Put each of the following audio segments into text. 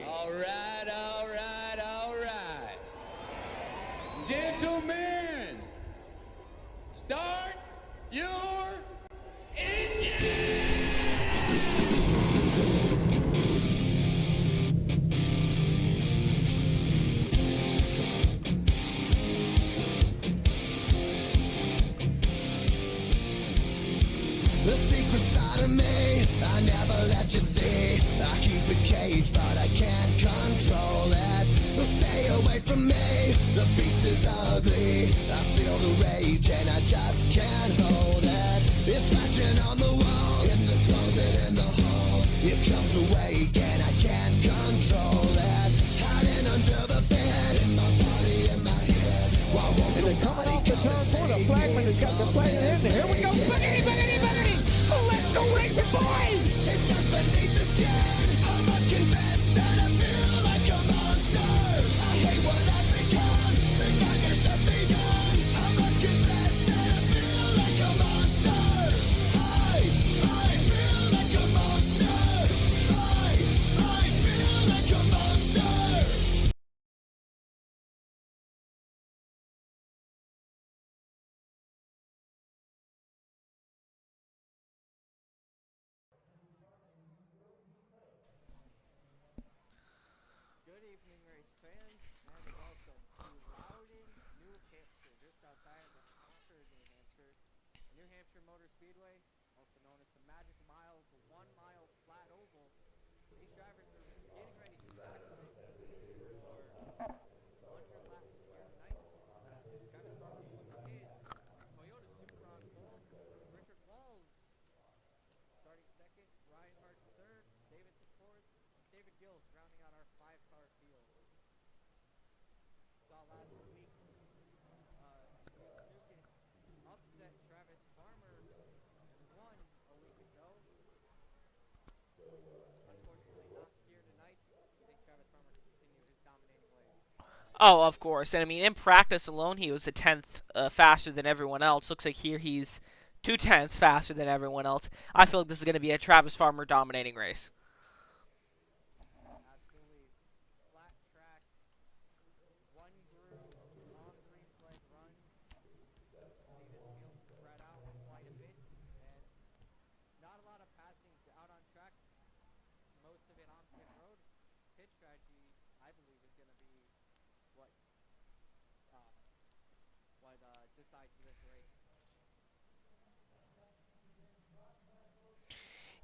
All right, all right, all right. Gentlemen, start your engine! The secret side of me, I never let you see. I keep it caged, but I can't control it. So stay away from me, the beast is ugly. I feel the rage and I just can't hold it. It's scratching on the walls, in the closet, in the halls. It comes awake and I can't control it. Hiding under the bed, in my body, in my head. Why won't And they're coming off the turn for the flagman has got the flag in there. Here we go, boogity, boogity, boogity! Oh, let's go racing, boys! It's just beneath the skin. I must confess that I feel like a monster. I hate what I've become. The nightmare's just begun. I must confess that I feel like a monster. I feel like a monster. I feel like a monster. Good evening, race fans, and welcome to Loudon, New Hampshire, just outside of Concord, New Hampshire. New Hampshire Motor Speedway, also known as the Magic Miles, a 1 mile flat oval. These drivers are getting ready to acclimate for 100 laps here tonight. Travis Farmer puts his Toyota Supra on pole. Richard Walls starting second, Ryan Hart third, Davidson fourth, and David Gills rounding out our 5-car field. Saw last week, Lucas upset Travis Farmer and won a week ago. Unfortunately, not here tonight. I think Travis Farmer can continue his dominating ways. Oh, of course. And I mean, in practice alone, he was a tenth faster than everyone else. Looks like here he's 2/10 faster than everyone else. I feel like this is going to be a Travis Farmer dominating race. Absolutely flat track, one groove, long green flag runs. See this field spread out quite a bit, and not a lot of passing out on track. Most of it on pit road. Pit strategy, I believe, is going to be what downside to this race.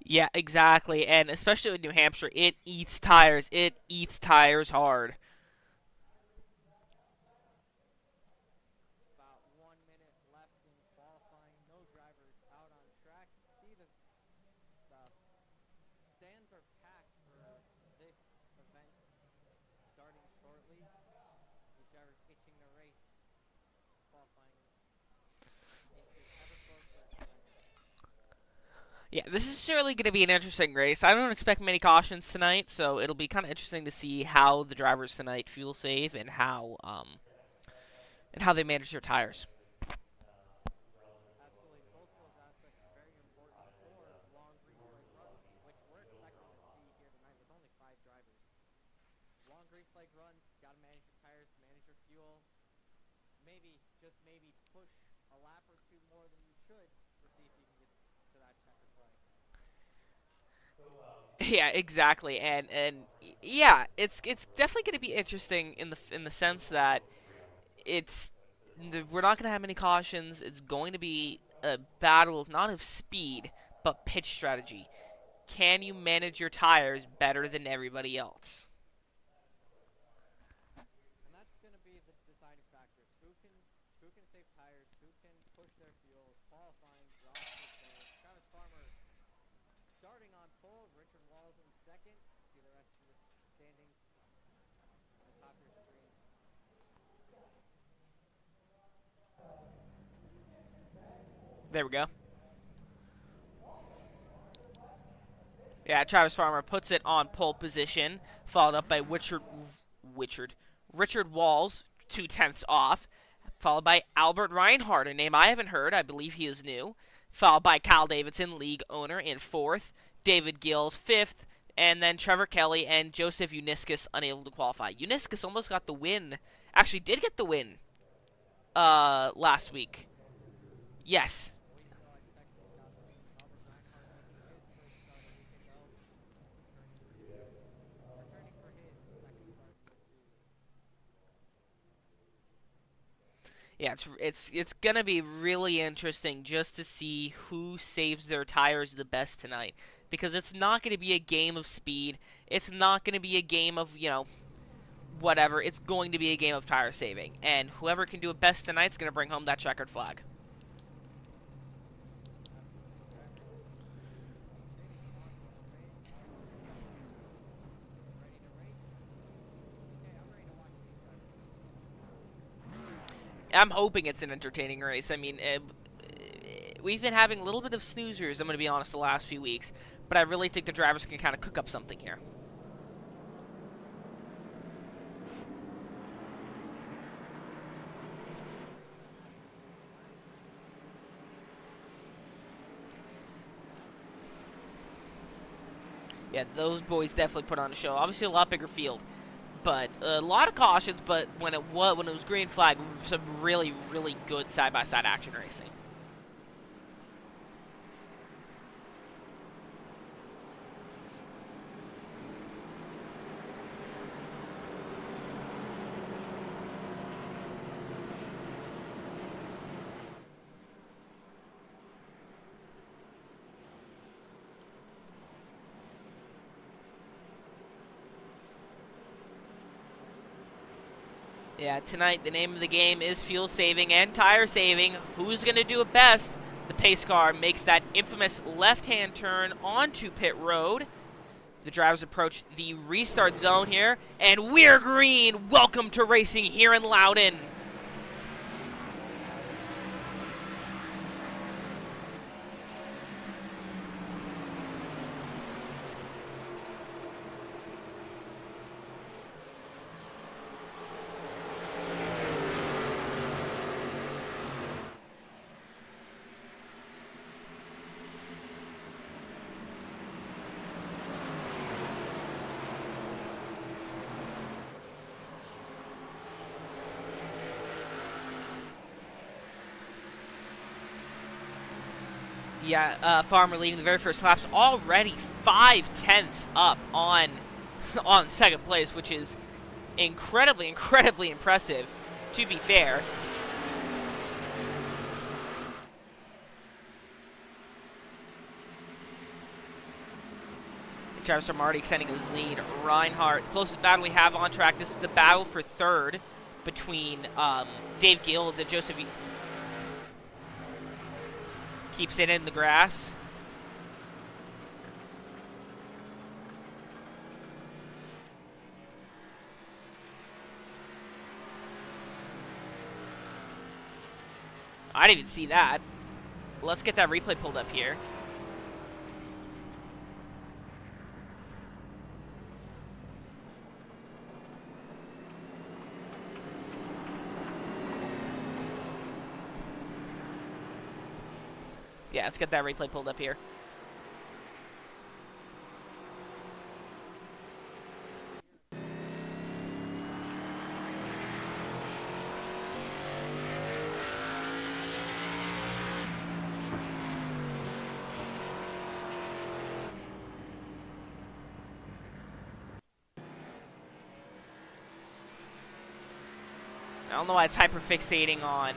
Yeah, exactly. And especially with New Hampshire, it eats tires. It eats tires hard. About 1 minute left in qualifying. No drivers out on track. See the stands are packed for this event starting shortly. These drivers itching to race. Qualifying inches ever closer at the end. Yeah, this is certainly going to be an interesting race. I don't expect many cautions tonight, so it'll be kind of interesting to see how the drivers tonight fuel save and how they manage their tires. Absolutely, both of those aspects are very important for long green flag runs, which we're expecting to see here tonight with only 5 drivers. Long green flag runs, got to manage your tires, manage your fuel. Maybe, just maybe, push a lap or 2 more than you should to see if you can get to that checkered flag. Yeah, exactly, and yeah, it's definitely going to be interesting in the sense that we're not going to have many cautions. It's going to be a battle of not of speed but pitch strategy. Can you manage your tires better than everybody else? And that's going to be the deciding factors. Who can save tires, who can push their fuels, qualifying, draws the stands. Travis Farmer starting on pole, Richard Walls in second. See the rest of the standings on the top of your screen. There we go. Yeah, Travis Farmer puts it on pole position, followed up by Richard Walls, 2/10 off, followed by Albert Reinhardt, a name I haven't heard. I believe he is new. Followed by Kyle Davidson, league owner, in 4th. David Gills, 5th. And then Trevor Kelly and Joseph Uniscus unable to qualify. Uniscus almost got the win. Actually, did get the win last week. Yes. Yeah, it's gonna be really interesting just to see who saves their tires the best tonight, because it's not gonna be a game of speed. It's not gonna be a game of whatever. It's going to be a game of tire saving, and whoever can do it best tonight's gonna bring home that checkered flag. I'm hoping it's an entertaining race. I mean, we've been having a little bit of snoozers, I'm going to be honest, the last few weeks. But I really think the drivers can kind of cook up something here. Yeah, those boys definitely put on a show. Obviously, a lot bigger field. But a lot of cautions, but when it was green flag, some really, really good side-by-side action racing. Yeah, tonight the name of the game is fuel saving and tire saving. Who's going to do it best? The pace car makes that infamous left-hand turn onto pit road. The drivers approach the restart zone here, and we're green. Welcome to racing here in Loudon. Yeah, Farmer leading the very first laps, already 5/10 up on second place, which is incredibly, incredibly impressive, to be fair. Travis Marty extending his lead. Reinhardt, closest battle we have on track. This is the battle for third between Dave Guilds and Joseph. Keeps it in the grass. I didn't even see that. Let's get that replay pulled up here. Yeah, let's get that replay pulled up here. I don't know why it's hyperfixating on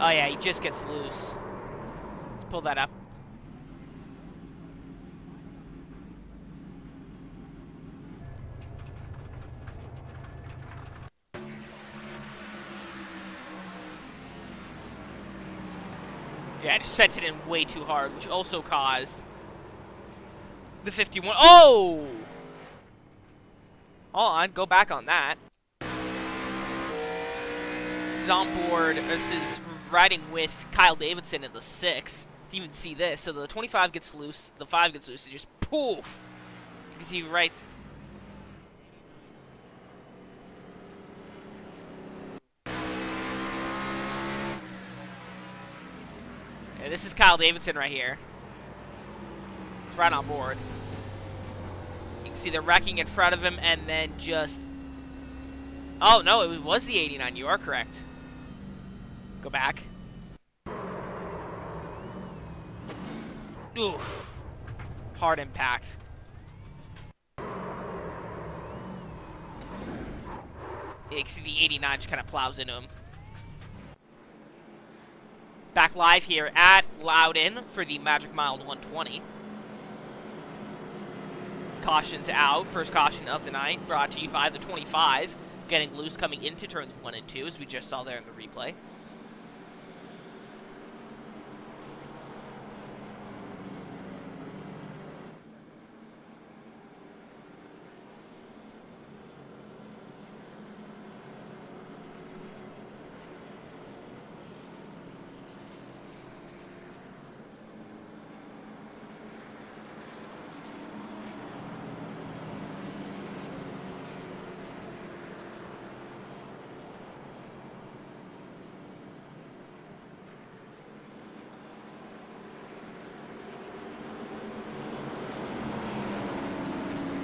oh yeah, he just gets loose. Let's pull that up. Yeah, I just sent it in way too hard, which also caused the 51. Oh! Hold on, go back on that. This is on board. This is riding with Kyle Davidson in the 6. Didn't even see this. So the 25 gets loose, the 5 gets loose, and just poof. You can see right. Yeah, this is Kyle Davidson right here. It's right on board. You can see the wrecking in front of him, and then just... Oh, no, it was the 89. You are correct. Go back. Oof. Hard impact. You can see the 89 just kind of plows into him. Back live here at Loudon for the Magic Mild 120. Cautions out. First caution of the night brought to you by the 25. Getting loose coming into turns 1 and 2, as we just saw there in the replay.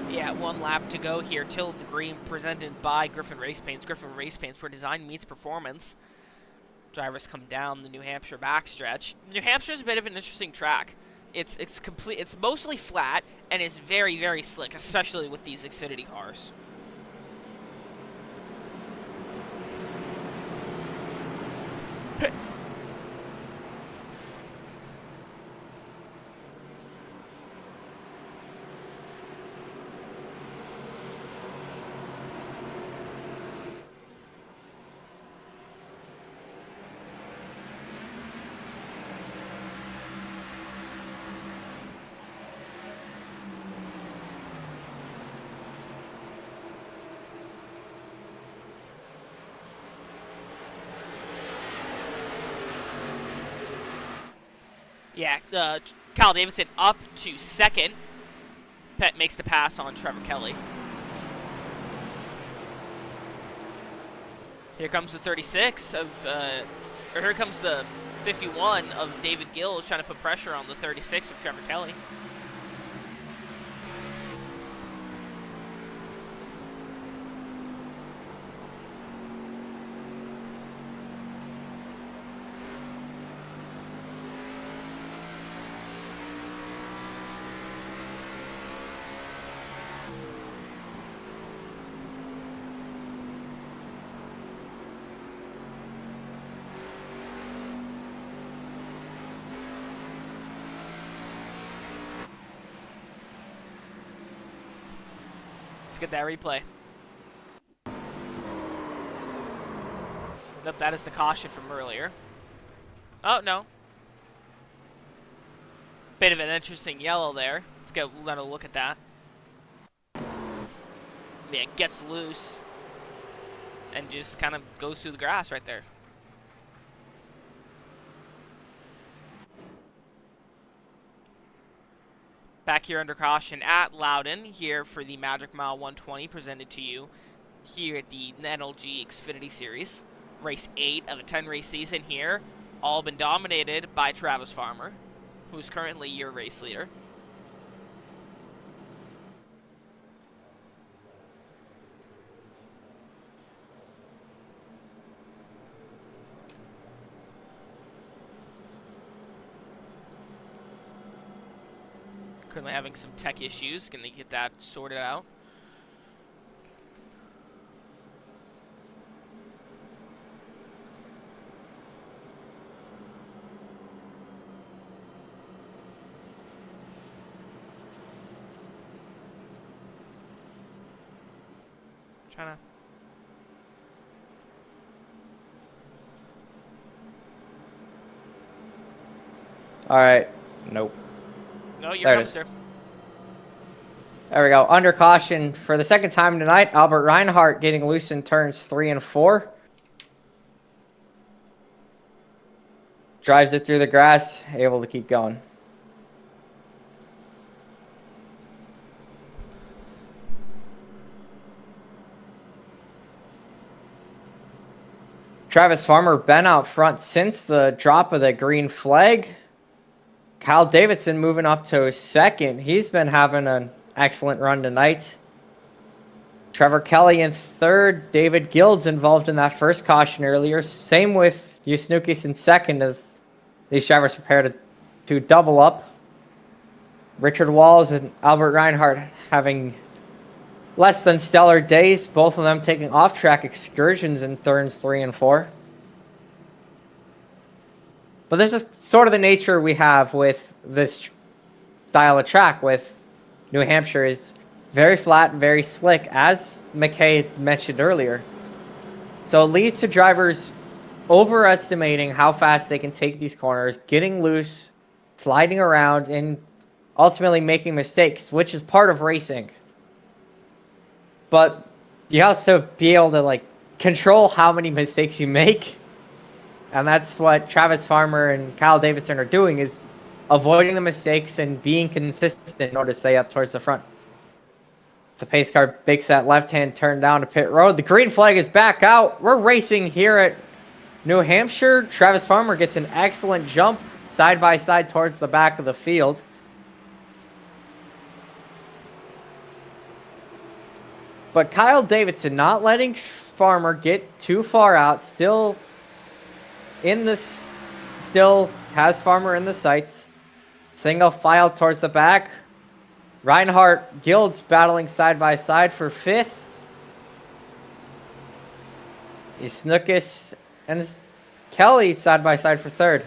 Yeah, 1 lap to go here till the green, presented by Griffin Race Paints. Griffin Race Paints, where design meets performance. Drivers come down the New Hampshire backstretch. New Hampshire's a bit of an interesting track. It's mostly flat, and it's very, very slick, especially with these Xfinity cars. Yeah, Kyle Davidson up to second. Pett makes the pass on Trevor Kelly. Here comes the 36 of, or here comes the 51 of David Gills trying to put pressure on the 36 of Trevor Kelly. Let's get that replay. Nope, that is the caution from earlier. Oh, no. Bit of an interesting yellow there. Let's get another look at that. Yeah, it gets loose and just kind of goes through the grass right there. Back here under caution at Loudon here for the Magic Mile 120 presented to you here at the NLG Xfinity Series. Race 8 of a 10-race season here. All been dominated by Travis Farmer, who's currently your race leader. Currently having some tech issues. Gonna get that sorted out. Trying to. All right. Nope. No, you're There it coming is. through. There we go. Under caution for the second time tonight. Albert Reinhardt getting loose in turns 3 and 4. Drives it through the grass, able to keep going. Travis Farmer been out front since the drop of the green flag. Kyle Davidson moving up to second. He's been having an excellent run tonight. Trevor Kelly in third. David Gilds involved in that first caution earlier. Same with Yusnukis in second as these drivers prepare to double up. Richard Walls and Albert Reinhardt having less than stellar days. Both of them taking off-track excursions in turns 3 and 4. But this is sort of the nature we have with this style of track with New Hampshire is very flat, very slick, as McKay mentioned earlier. So it leads to drivers overestimating how fast they can take these corners, getting loose, sliding around, and ultimately making mistakes, which is part of racing. But you have to be able to control how many mistakes you make. And that's what Travis Farmer and Kyle Davidson are doing, is avoiding the mistakes and being consistent in order to stay up towards the front. So pace car makes that left-hand turn down to pit road. The green flag is back out. We're racing here at New Hampshire. Travis Farmer gets an excellent jump side by side towards the back of the field. But Kyle Davidson not letting Farmer get too far out. Still has Farmer in the sights. Single file towards the back. Reinhardt, Gilds battling side by side for 5th. Snookus and Kelly side by side for 3rd.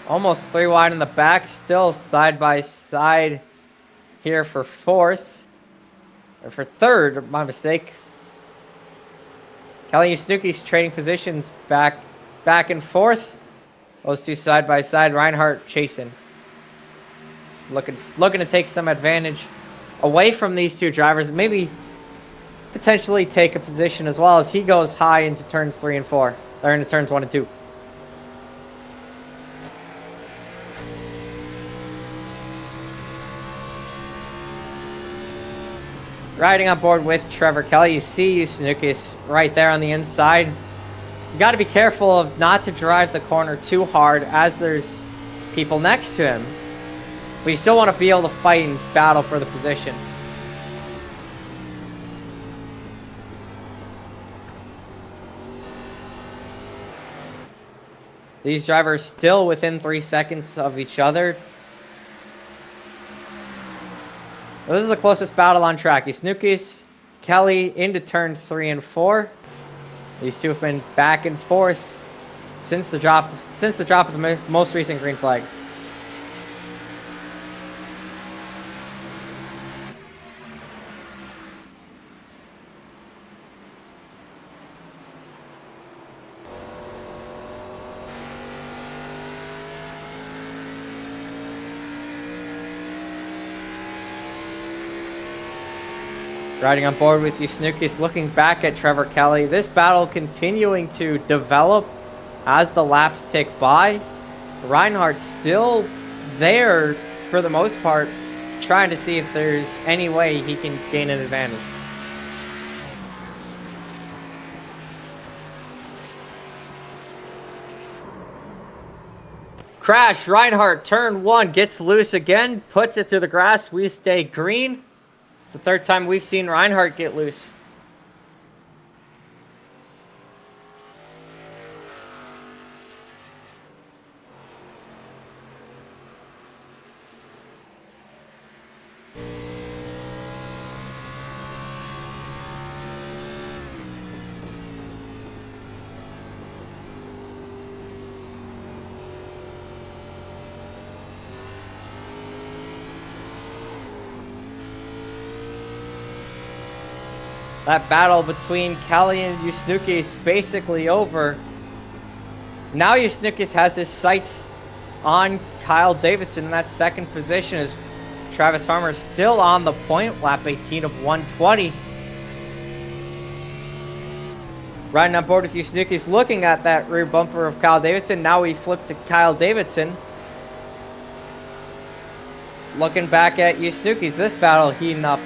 Almost 3 wide in the back, still side by side here for 4th. Or for 3rd, my mistake. Kelly and Snooki's trading positions back and forth. Those two side by side, Reinhardt chasing. Looking to take some advantage away from these two drivers. Maybe potentially take a position as well as he goes high into turns 3 and 4. Or into turns 1 and 2. Riding on board with Trevor Kelly, you see Snookus right there on the inside. You got to be careful of not to drive the corner too hard as there's people next to him. But you still want to be able to fight and battle for the position. These drivers still within 3 seconds of each other. This is the closest battle on track. Snooki's Kelly into turn 3 and 4. These two have been back and forth since the drop of the most recent green flag. Riding on board with you, Snookies, looking back at Trevor Kelly. This battle continuing to develop as the laps tick by. Reinhardt still there for the most part, trying to see if there's any way he can gain an advantage. Crash, Reinhardt, turn 1, gets loose again, puts it through the grass. We stay green. It's the third time we've seen Reinhardt get loose. That battle between Kelly and Yusnuki is basically over. Now Yusnuki has his sights on Kyle Davidson in that second position as Travis Farmer is still on the point, lap 18 of 120. Riding on board with Yusnuki's looking at that rear bumper of Kyle Davidson. Now we flip to Kyle Davidson. Looking back at Yusnuki's, this battle heating up.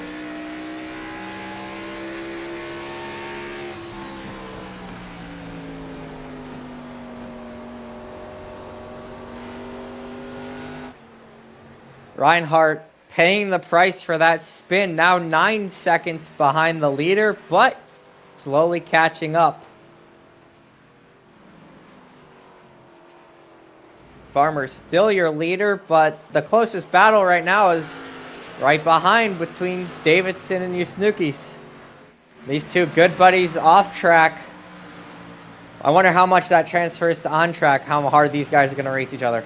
Reinhardt paying the price for that spin, now 9 seconds behind the leader, but slowly catching up. Farmer still your leader, but the closest battle right now is right behind between Davidson and Yusnukis. These two good buddies off track. I wonder how much that transfers to on track, how hard these guys are going to race each other.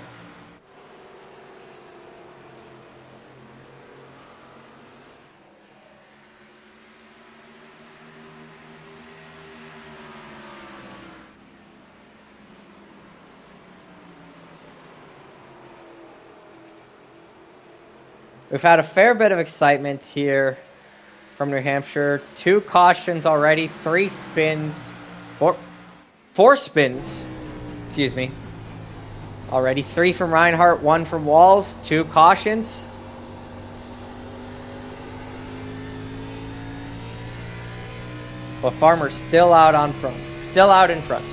We've had a fair bit of excitement here from New Hampshire. 2 cautions already, 3 spins, 4 spins, excuse me. Already 3 from Reinhardt, 1 from Walls, 2 cautions. But Farmer's still out on front, still out in front.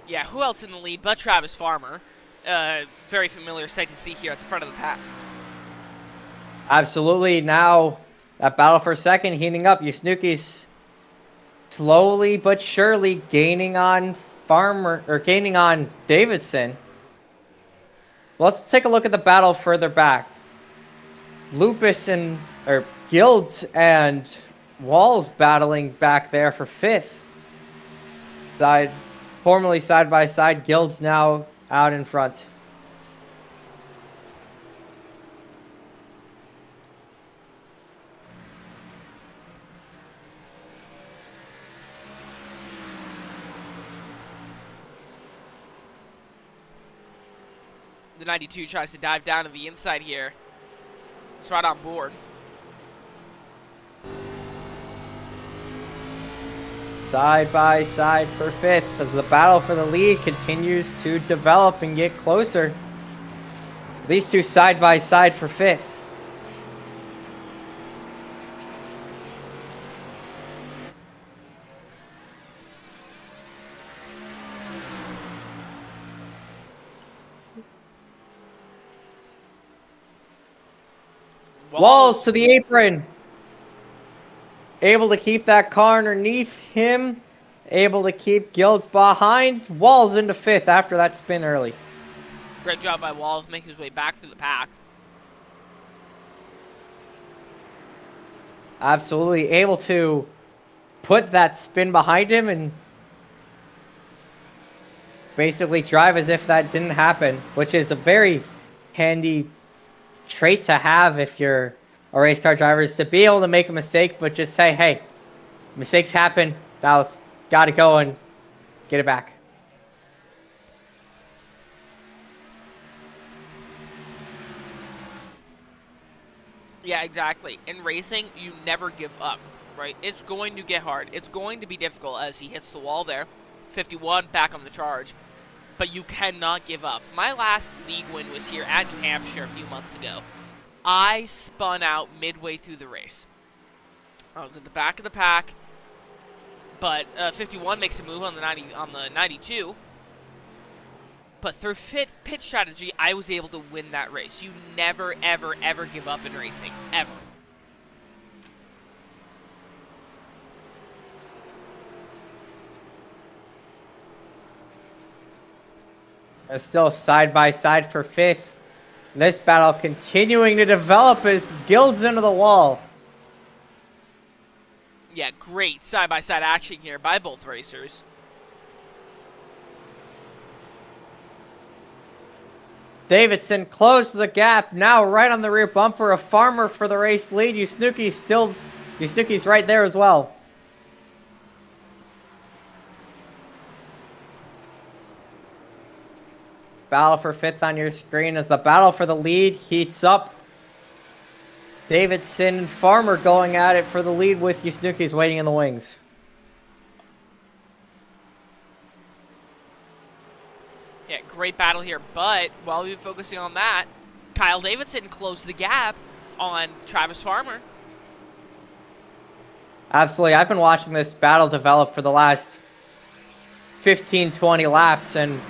Yeah, who else in the lead but Travis Farmer? Very familiar sight to see here at the front of the pack. Absolutely. Now that battle for second heating up. Yusnuki's slowly but surely gaining on Farmer, or gaining on Davidson. Let's take a look at the battle further back. Lupus and Guilds and Walls battling back there for 5th. Formerly side by side, Guilds now out in front. The 92 tries to dive down to the inside here. It's right on board. side by side for 5th as the battle for the lead continues to develop and get closer. These two side by side for 5th. Walls to the apron. Able to keep that car underneath him. Able to keep Guilds behind. Walls into 5th after that spin early. Great job by Walls making his way back through the pack. Absolutely able to put that spin behind him and basically drive as if that didn't happen, which is a very handy trait to have if you're a race car driver, is to be able to make a mistake but just say, hey, mistakes happen, now gotta go and get it back. Yeah, exactly. In racing, you never give up, right? It's going to get hard. It's going to be difficult as he hits the wall there. 51 back on the charge. But you cannot give up. My last league win was here at New Hampshire a few months ago. I spun out midway through the race. I was at the back of the pack, but 51 makes a move on the 92. But through pit strategy, I was able to win that race. You never, ever, ever give up in racing. Ever. It's still side by side for 5th. This battle continuing to develop as Guilds into the wall. Yeah, great side-by-side action here by both racers. Davidson closed the gap, now right on the rear bumper of Farmer for the race lead. Usnuki's right there as well. Battle for 5th on your screen as the battle for the lead heats up. Davidson and Farmer going at it for the lead with Usnuki's waiting in the wings. Yeah, great battle here, but while we've been focusing on that, Kyle Davidson closed the gap on Travis Farmer. Absolutely. I've been watching this battle develop for the last 15-20 laps, and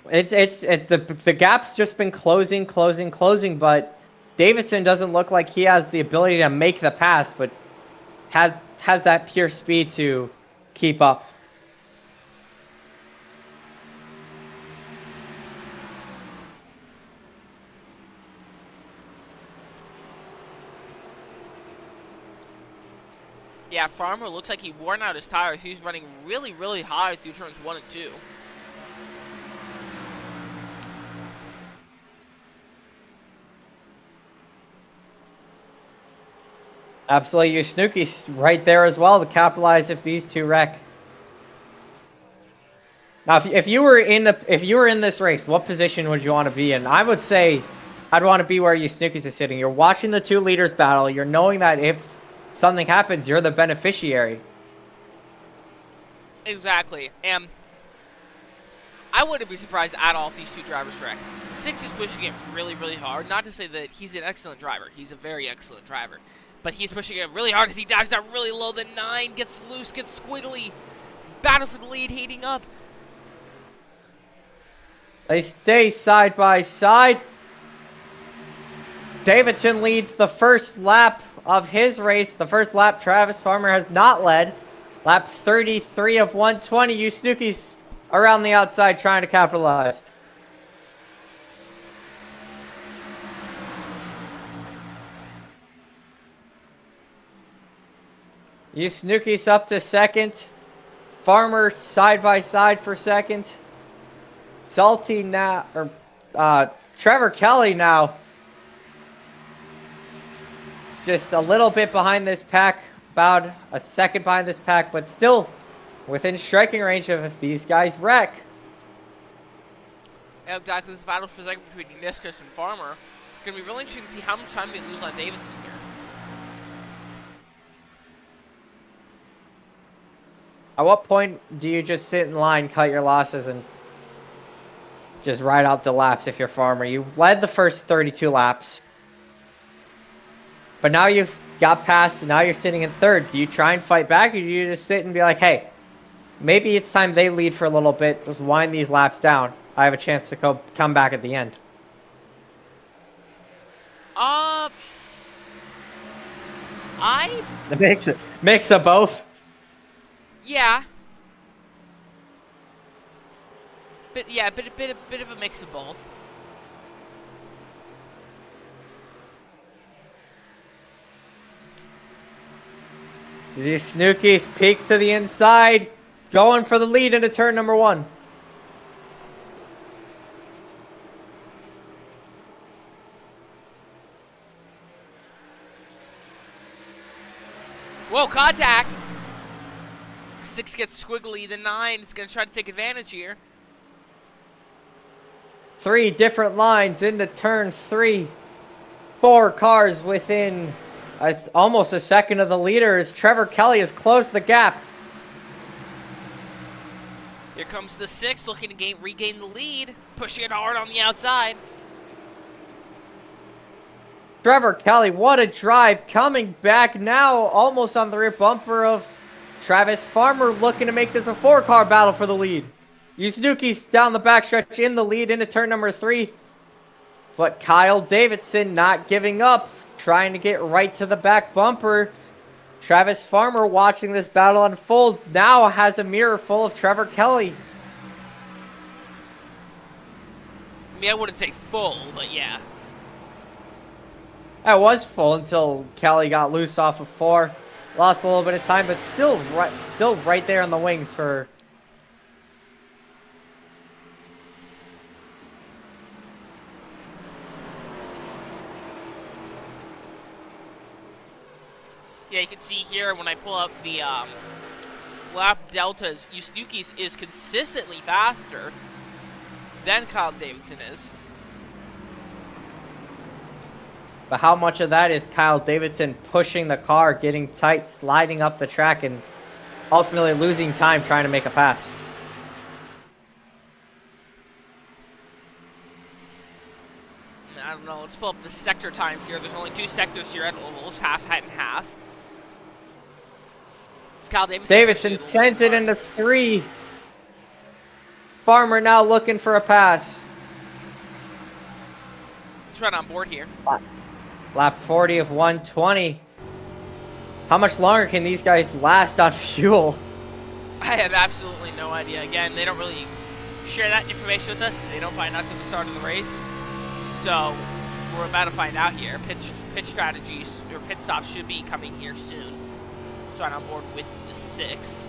the gap's just been closing, but Davidson doesn't look like he has the ability to make the pass, but has that pure speed to keep up. Yeah, Farmer looks like he worn out his tires. He's running really, really high through turns 1 and 2. Absolutely, Usnuki's right there as well to capitalize if these two wreck. Now, if you were in this race, what position would you want to be in? I would say I'd want to be where Usnuki's is sitting. You're watching the two leaders battle. You're knowing that if something happens, you're the beneficiary. Exactly, and I wouldn't be surprised at all if these two drivers wreck. 6 is pushing it really, really hard. Not to say that he's an excellent driver. He's a very excellent driver. But he's pushing it really hard as he dives down really low. The 9 gets loose, gets squiggly. Battle for the lead heating up. They stay side by side. Davidson leads the first lap of his race. The first lap Travis Farmer has not led. Lap 33 of 120. Usnuki's around the outside trying to capitalize. Usnuki's up to second. Farmer side by side for second. Salty now, or Trevor Kelly now just a little bit behind this pack, about a second behind this pack, but still within striking range of if these guys wreck. Yeah, exactly. This battle for second between Niskus and Farmer. It's going to be really interesting to see how much time they lose on Davidson here. At what point do you just sit in line, cut your losses, and just ride out the laps if you're Farmer? You led the first 32 laps. But now you've got past, and now you're sitting in third. Do you try and fight back, or do you just sit and be like, hey, maybe it's time they lead for a little bit, just wind these laps down. I have a chance to come back at the end. The mix of both. Yeah. But yeah, bit of a mix of both. These Snookies peeks to the inside, going for the lead into turn number 1. Whoa, contact! 6 gets squiggly, the 9 is going to try to take advantage here. 3 different lines into turn 3. 4 cars within almost a second of the leader as Trevor Kelly has closed the gap. Here comes the 6 looking to regain the lead, pushing it hard on the outside. Trevor Kelly, what a drive, coming back now almost on the rear bumper of Travis Farmer, looking to make this a 4-car battle for the lead. Yuzuki's down the backstretch in the lead into turn number 3. But Kyle Davidson not giving up, trying to get right to the back bumper. Travis Farmer, watching this battle unfold, now has a mirror full of Trevor Kelly. I mean, I wouldn't say full, but yeah. It was full until Kelly got loose off of 4. Lost a little bit of time, but still right there on the wings for... Yeah, you can see here when I pull up the lap deltas, Yusuke's is consistently faster than Kyle Davidson is. But how much of that is Kyle Davidson pushing the car, getting tight, sliding up the track, and ultimately losing time trying to make a pass? I don't know. Let's pull up the sector times here. There's only 2 sectors here at ovals, half and half. It's Kyle Davidson sends it into 3. Farmer now looking for a pass. He's right on board here. Lap 40 of 120. How much longer can these guys last on fuel? I have absolutely no idea. Again, they don't really share that information with us because they don't find out till the start of the race. So we're about to find out here. Pit strategies or pit stops should be coming here soon. He's right on board with the 6.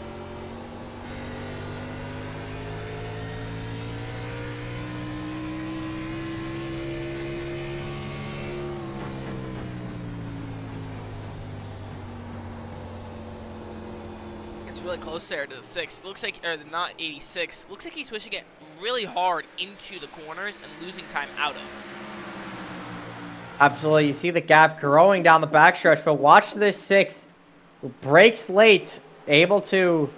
Really close there to the 6. Looks like, or not 86. Looks like he's pushing it really hard into the corners and losing time out of. Absolutely. You see the gap growing down the backstretch, but watch this 6. Brakes late, able to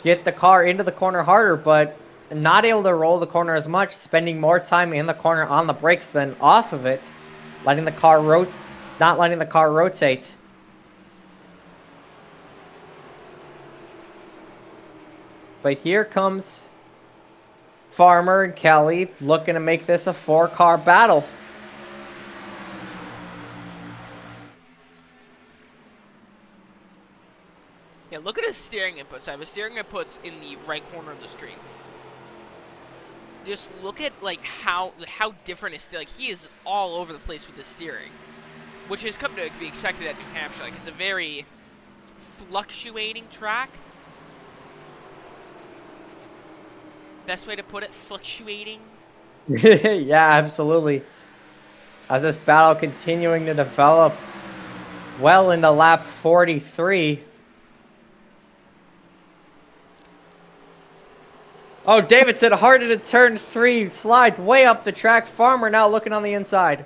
get the car into the corner harder, but not able to roll the corner as much, spending more time in the corner on the brakes than off of it, letting the car not letting the car rotate. But here comes Farmer and Kelly looking to make this a 4-car battle. Yeah, look at his steering inputs. I have his steering inputs in the right corner of the screen. Just look at like how different his steering. Like he is all over the place with his steering, which has come to be expected at New Hampshire. Like it's a very fluctuating track. Best way to put it, fluctuating. Yeah, absolutely. As this battle continuing to develop well into lap 43. Oh, Davidson hard into turn 3, slides way up the track. Farmer now looking on the inside.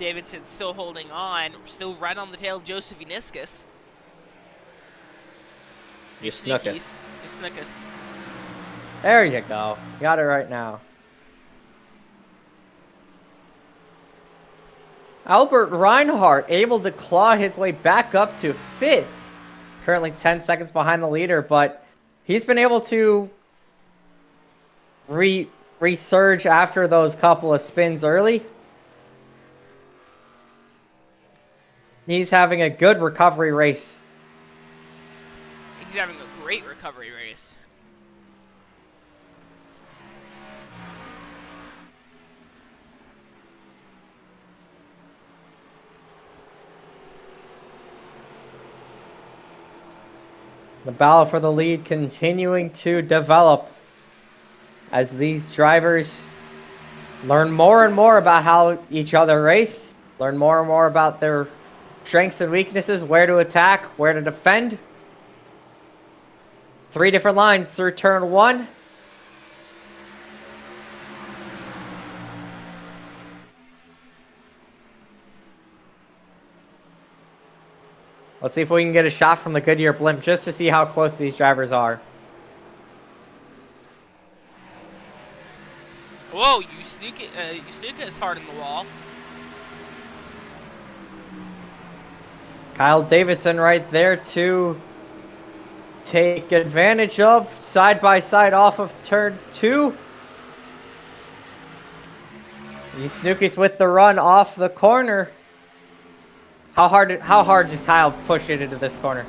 Davidson still holding on, still right on the tail of Joseph Uniscus. You snuck it. You snuck us. There you go. Got it right now. Albert Reinhardt able to claw his way back up to 5th. Currently 10 seconds behind the leader, but he's been able to resurge after those couple of spins early. He's having a good recovery race. He's having a great recovery race. The battle for the lead continuing to develop as these drivers learn more and more about how each other race, learn more and more about their strengths and weaknesses, where to attack, where to defend. 3 different lines through turn 1. Let's see if we can get a shot from the Goodyear blimp just to see how close these drivers are. Whoa, Ustuka is hard in the wall. Kyle Davidson right there to take advantage of. Side by side off of turn 2. Snooki's with the run off the corner. How hard does Kyle push it into this corner?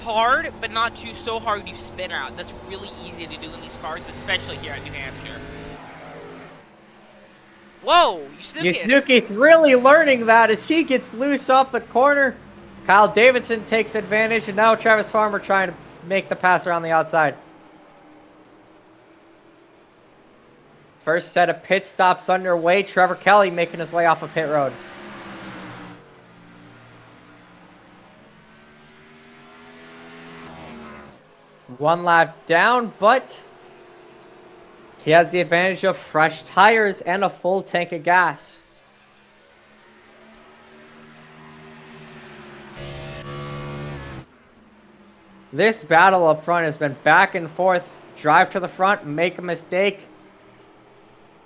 Hard, but not so hard you spin out. That's really easy to do in these cars, especially here at New Hampshire. Whoa, Snooki's really learning that as he gets loose off the corner. Kyle Davidson takes advantage, and now Travis Farmer trying to make the pass around the outside. First set of pit stops underway. Trevor Kelly making his way off of pit road. One lap down, but he has the advantage of fresh tires and a full tank of gas. This battle up front has been back and forth. Drive to the front, make a mistake,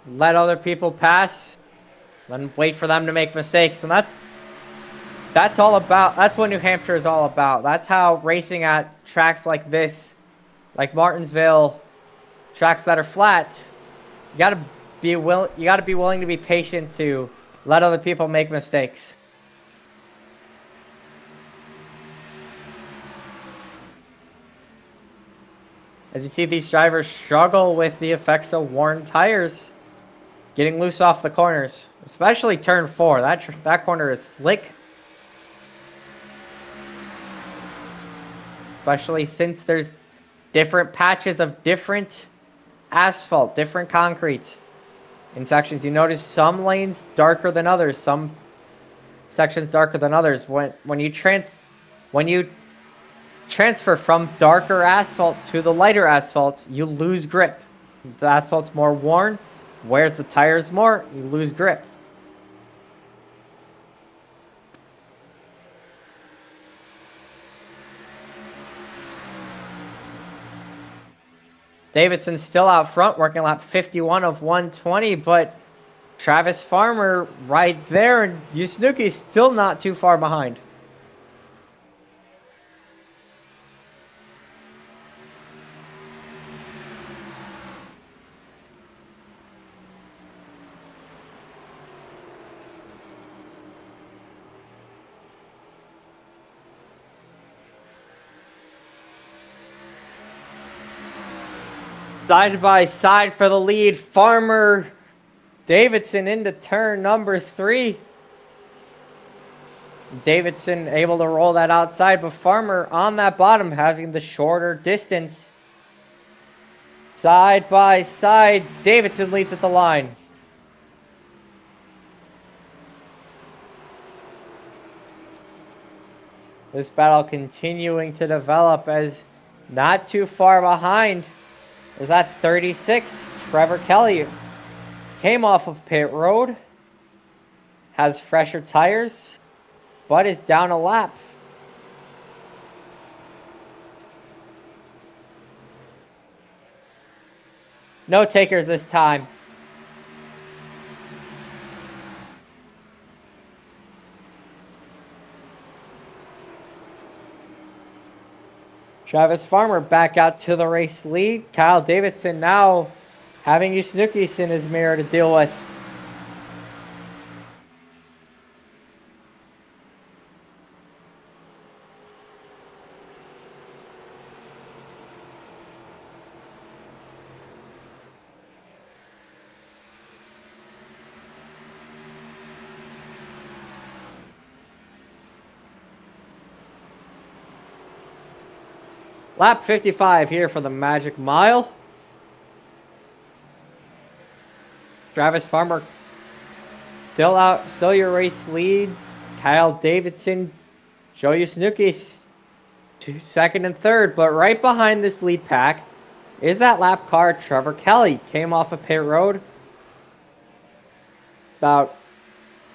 let other people pass, then wait for them to make mistakes. And that's all about, that's what New Hampshire is all about. That's how racing at tracks like this, like Martinsville, tracks that are flat, you gotta be willing to be patient to let other people make mistakes. As you see these drivers struggle with the effects of worn tires, getting loose off the corners, especially turn 4. That corner is slick. Especially since there's different patches of different asphalt, different concrete in sections. You notice some lanes darker than others, some sections darker than others. When you transfer from darker asphalt to the lighter asphalt, you lose grip. The asphalt's more worn, wears the tires more, you lose grip. Davidson's still out front, working lap 51 of 120, but Travis Farmer right there, and Yusnuki's still not too far behind. Side by side for the lead. Farmer, Davidson into turn number 3. Davidson able to roll that outside, but Farmer on that bottom having the shorter distance. Side by side, Davidson leads at the line. This battle continuing to develop as not too far behind is at 36. Trevor Kelly came off of pit road, has fresher tires, but is down a lap. No takers this time. Travis Farmer back out to the race lead. Kyle Davidson now having Yusnukis in his mirror to deal with. Lap 55 here for the Magic Mile. Travis Farmer still your race lead. Kyle Davidson, Joe Yusnukis, second and third. But right behind this lead pack is that lap car, Trevor Kelly. Came off of pit road about,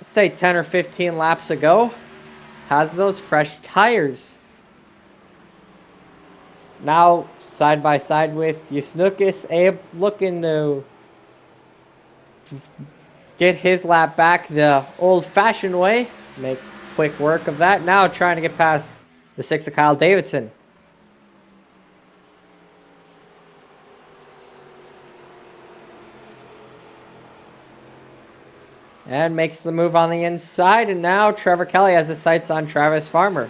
let's say, 10 or 15 laps ago. Has those fresh tires. Now, side by side with Yusnukis, Abe looking to get his lap back the old-fashioned way. Makes quick work of that. Now trying to get past the 6 of Kyle Davidson. And makes the move on the inside. And now Trevor Kelly has his sights on Travis Farmer.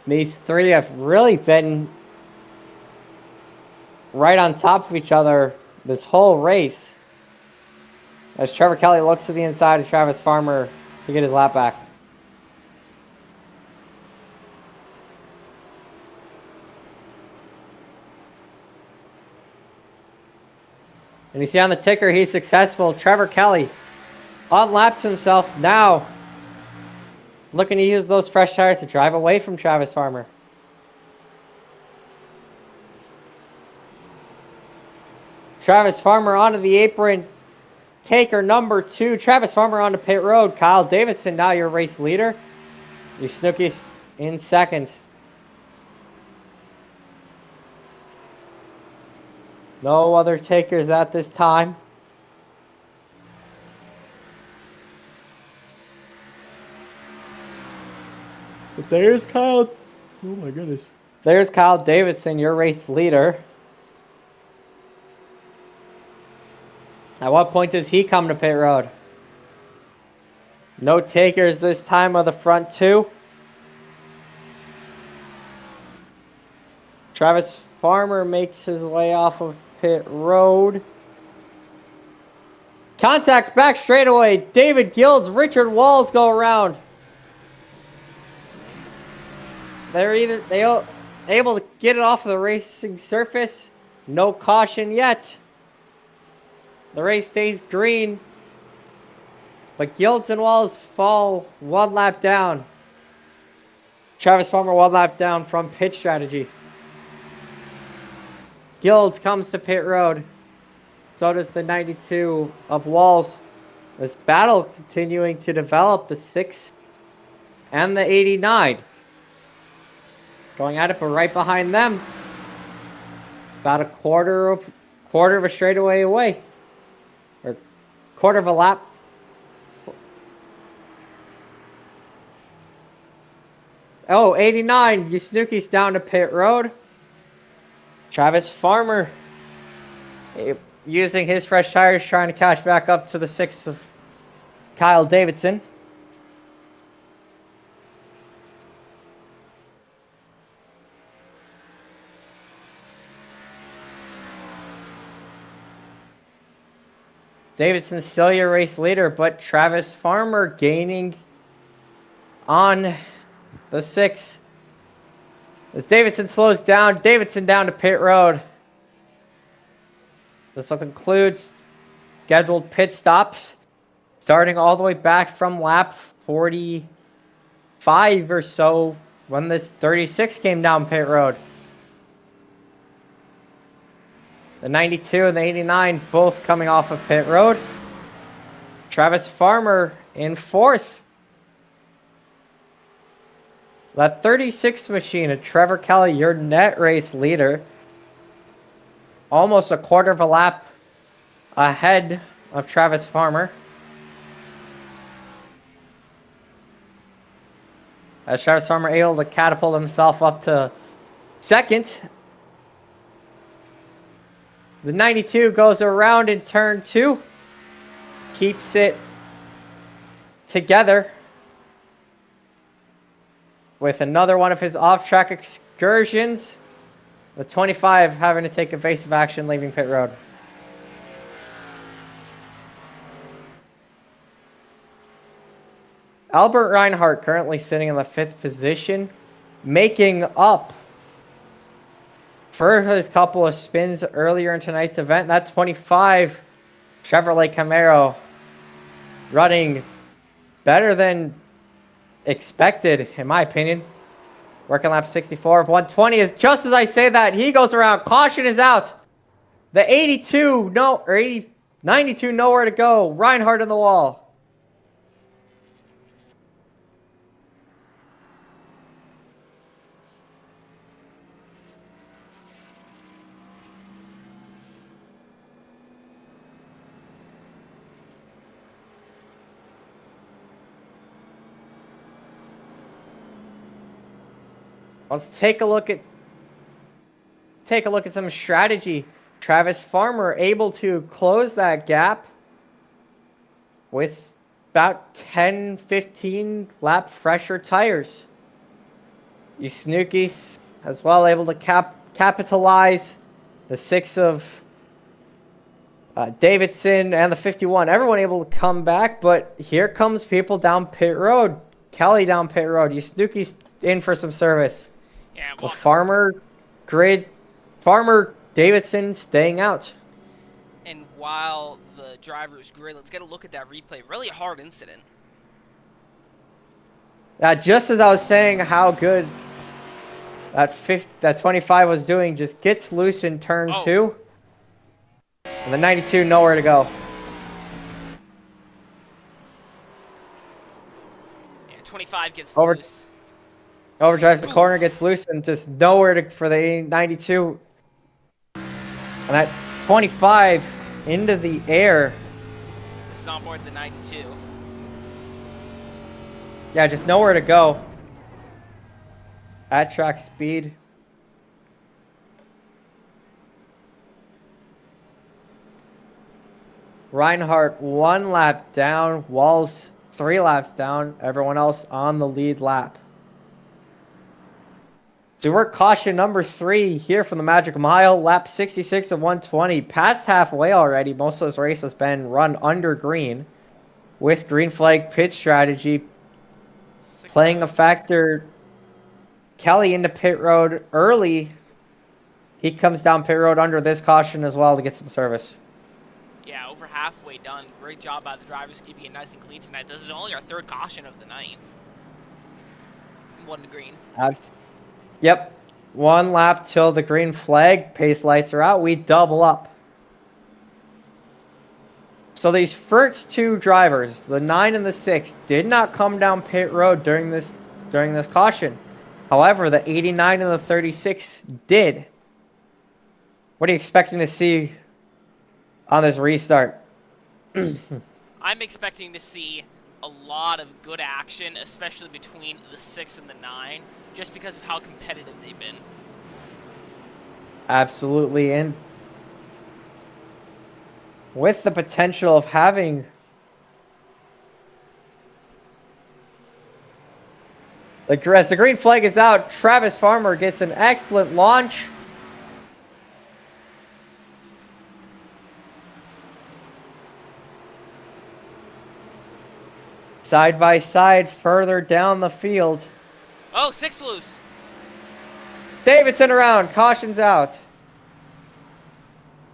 These three have really been right on top of each other this whole race. As Trevor Kelly looks to the inside of Travis Farmer to get his lap back. And you see on the ticker, he's successful. Trevor Kelly unlaps himself now. Looking to use those fresh tires to drive away from Travis Farmer. Travis Farmer onto the apron. Taker number 2. Travis Farmer onto pit road. Kyle Davidson now your race leader. Yusnukis in second. No other takers at this time. But there's Kyle. Oh my goodness. There's Kyle Davidson, your race leader. At what point does he come to pit road? No takers this time of the front 2. Travis Farmer makes his way off of pit road. Contact back straightaway. David Gills, Richard Walls go around. They're able to get it off of the racing surface. No caution yet. The race stays green. But Gilds and Walls fall one lap down. Travis Farmer one lap down from pit strategy. Gilds comes to pit road. So does the 92 of Walls. This battle continuing to develop, the 6 and the 89. Going at it, but right behind them, about a quarter of a straightaway away, or quarter of a lap. Oh, 89, Yusnuki's down to pit road. Travis Farmer using his fresh tires, trying to catch back up to the 6 of Kyle Davidson. Davidson's still your race leader, but Travis Farmer gaining on the 6. As Davidson slows down, Davidson down to pit road. This will conclude scheduled pit stops, starting all the way back from lap 45 or so when this 36 came down pit road. The 92 and the 89 both coming off of pit road. Travis Farmer in 4th. That 36 machine of Trevor Kelly, your net race leader, almost a quarter of a lap ahead of Travis Farmer. As Travis Farmer able to catapult himself up to 2nd. The 92 goes around in turn 2. Keeps it together with another one of his off-track excursions. The 25 having to take evasive action, leaving pit road. Albert Reinhardt currently sitting in the 5th position, making up for his couple of spins earlier in tonight's event. That 25 Chevrolet Camaro running better than expected, in my opinion. Working lap 64 of 120 is just as I say that, he goes around. Caution is out. The 82, 92, nowhere to go. Reinhardt in the wall. Let's take a look at some strategy. Travis Farmer able to close that gap with about 10-15 lap fresher tires. Snookies as well able to capitalize. The 6 of Davidson and the 51. Everyone able to come back, but here comes people down pit road. Kelly down pit road. Snookies in for some service. Yeah, well, Farmer Davidson staying out. And while the driver's grid, let's get a look at that replay. Really hard incident. Yeah, just as I was saying how good that 25 was doing, just gets loose in turn 2. And the 92 nowhere to go. Yeah, 25 gets Over. loose. Overdrives the corner, gets loose, and just nowhere for the 92. And that 25 into the air. It's on board the 92. Yeah, just nowhere to go. At track speed. Reinhardt 1 lap down. Walls 3 laps down. Everyone else on the lead lap. So we're caution number 3 here from the Magic Mile, lap 66 of 120. Past halfway already. Most of this race has been run under green with green flag pit strategy playing a factor. Kelly into pit road early. He comes down pit road under this caution as well to get some service. Yeah, over halfway done. Great job by the drivers keeping it nice and clean tonight. This is only our 3rd caution of the night. 1 to green. Yep. 1 lap till the green flag. Pace lights are out. We double up. So these first 2 drivers, the 9 and the 6, did not come down pit road during this caution. However, the 89 and the 36 did. What are you expecting to see on this restart? I'm expecting to see a lot of good action, especially between the 6 and the 9, just because of how competitive they've been. Absolutely, and with the potential of having as the green flag is out, Travis Farmer gets an excellent launch. Side by side, further down the field. Oh, 6 loose. Davidson around, caution's out.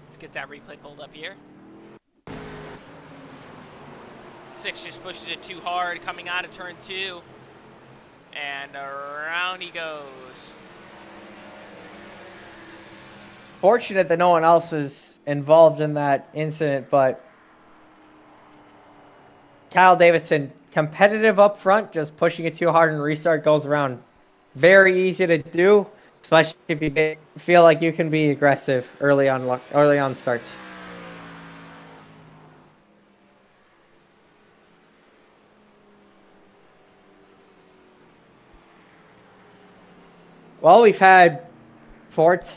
Let's get that replay pulled up here. 6 just pushes it too hard, coming out of turn 2. And around he goes. Fortunate that no one else is involved in that incident, but Kyle Davidson, competitive up front, just pushing it too hard and restart goes around. Very easy to do, especially if you feel like you can be aggressive early on starts. Well, we've had five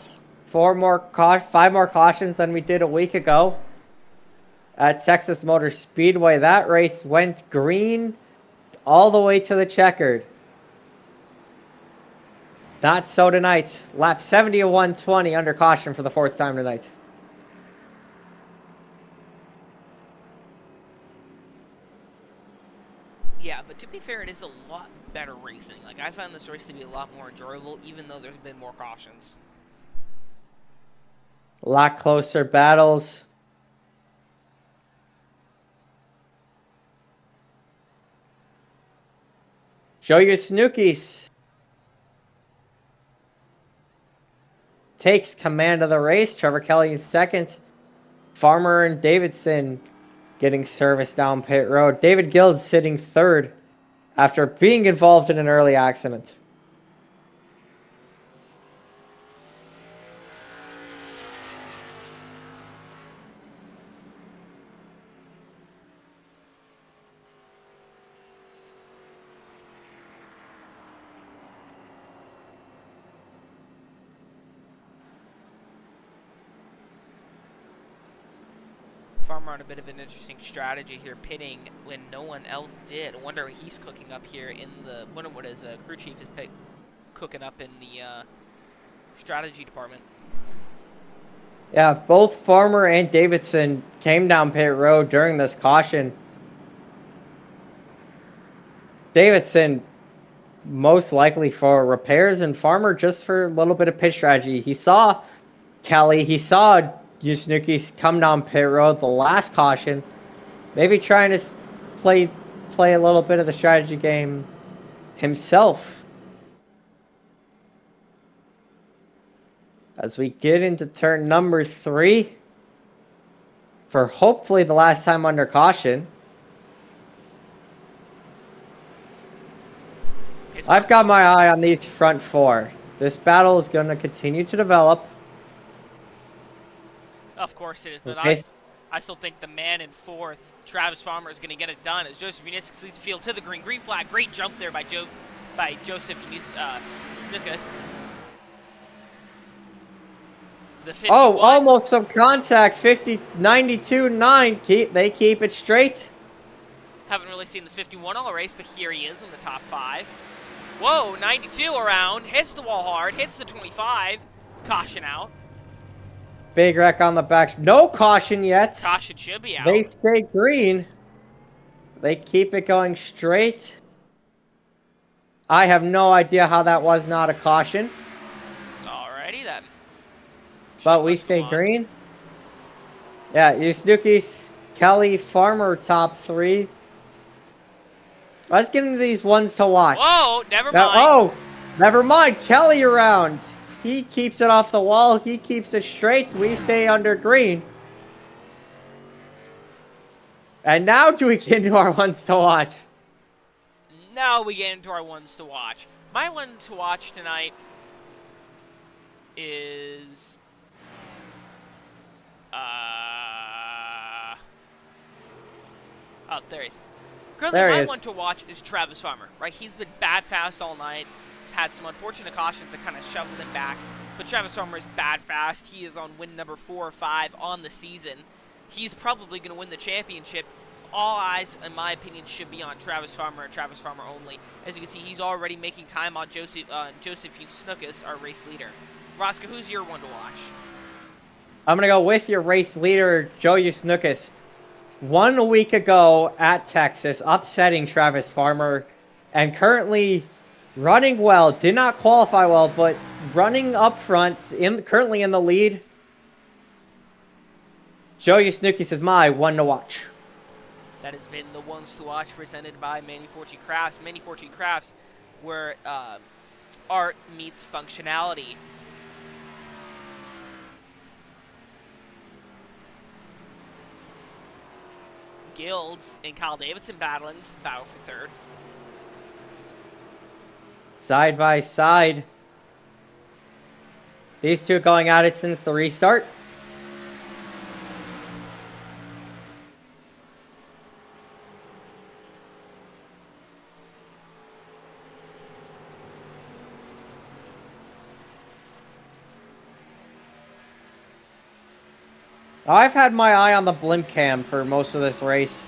more cautions than we did a week ago at Texas Motor Speedway. That race went green all the way to the checkered. Not so tonight. Lap 70 of 120 under caution for the 4th time tonight. Yeah, but to be fair, it is a lot better racing. Like, I found this race to be a lot more enjoyable, even though there's been more cautions. A lot closer battles. Show your Snookies. Takes command of the race. Trevor Kelly in 2nd. Farmer and Davidson getting service down pit road. David Guild sitting 3rd after being involved in an early accident. Farmer on a bit of an interesting strategy here, pitting when no one else did. I wonder what he's cooking up here in the... wonder what his crew chief is cooking up in the strategy department. Yeah, both Farmer and Davidson came down pit road during this caution. Davidson most likely for repairs, and Farmer just for a little bit of pit strategy. He saw Kelly, he saw Yusnuki come down pit road the last caution, maybe trying to play a little bit of the strategy game himself. As we get into turn number 3 for hopefully the last time under caution. I've got my eye on these front 4. This battle is going to continue to develop. Of course it is, but Okay. I still think the man in 4th, Travis Farmer, is going to get it done as Joseph Uniscus leads the field to the green. Green flag, great jump there by Joseph Uniscus. The 51. Oh, almost some contact. 92.9. They keep it straight. Haven't really seen the 51 all race, but here he is in the top 5. Whoa, 92 around, hits the wall hard, hits the 25. Caution out. Big wreck on the back. No caution yet. Caution should be out. They stay green. They keep it going straight. I have no idea how that was not a caution. Alrighty then. But we stay green. Yeah, Yusnuki, Kelly, Farmer, top 3. Let's get into these ones to watch. Whoa, never Now, mind. oh, never mind. Kelly around. He keeps it off the wall. He keeps it straight. We stay under green. And now do we get into our ones to watch? Now we get into our ones to watch. My one to watch tonight is... Oh, there he is. Currently, There he my is. one to watch is Travis Farmer, right? He's been bad fast all night. He's had some unfortunate cautions that kind of shoveled him back. But Travis Farmer is bad fast. He is on win number 4 or 5 on the season. He's probably going to win the championship. All eyes, in my opinion, should be on Travis Farmer and Travis Farmer only. As you can see, he's already making time on Joseph Snookus, our race leader. Roscoe, who's your one to watch? I'm going to go with your race leader, Joe Yusnukas. 1 week ago at Texas, upsetting Travis Farmer, and currently running well. Did not qualify well, but running up front, currently in the lead. Joey Snooki says, my one to watch. That has been the ones to watch presented by Manny Fortune Crafts. Manny Fortune Crafts, where art meets functionality. Guilds and Kyle Davidson battling. This is the battle for third. Side by side. These two going at it since the restart. I've had my eye on the blimp cam for most of this race.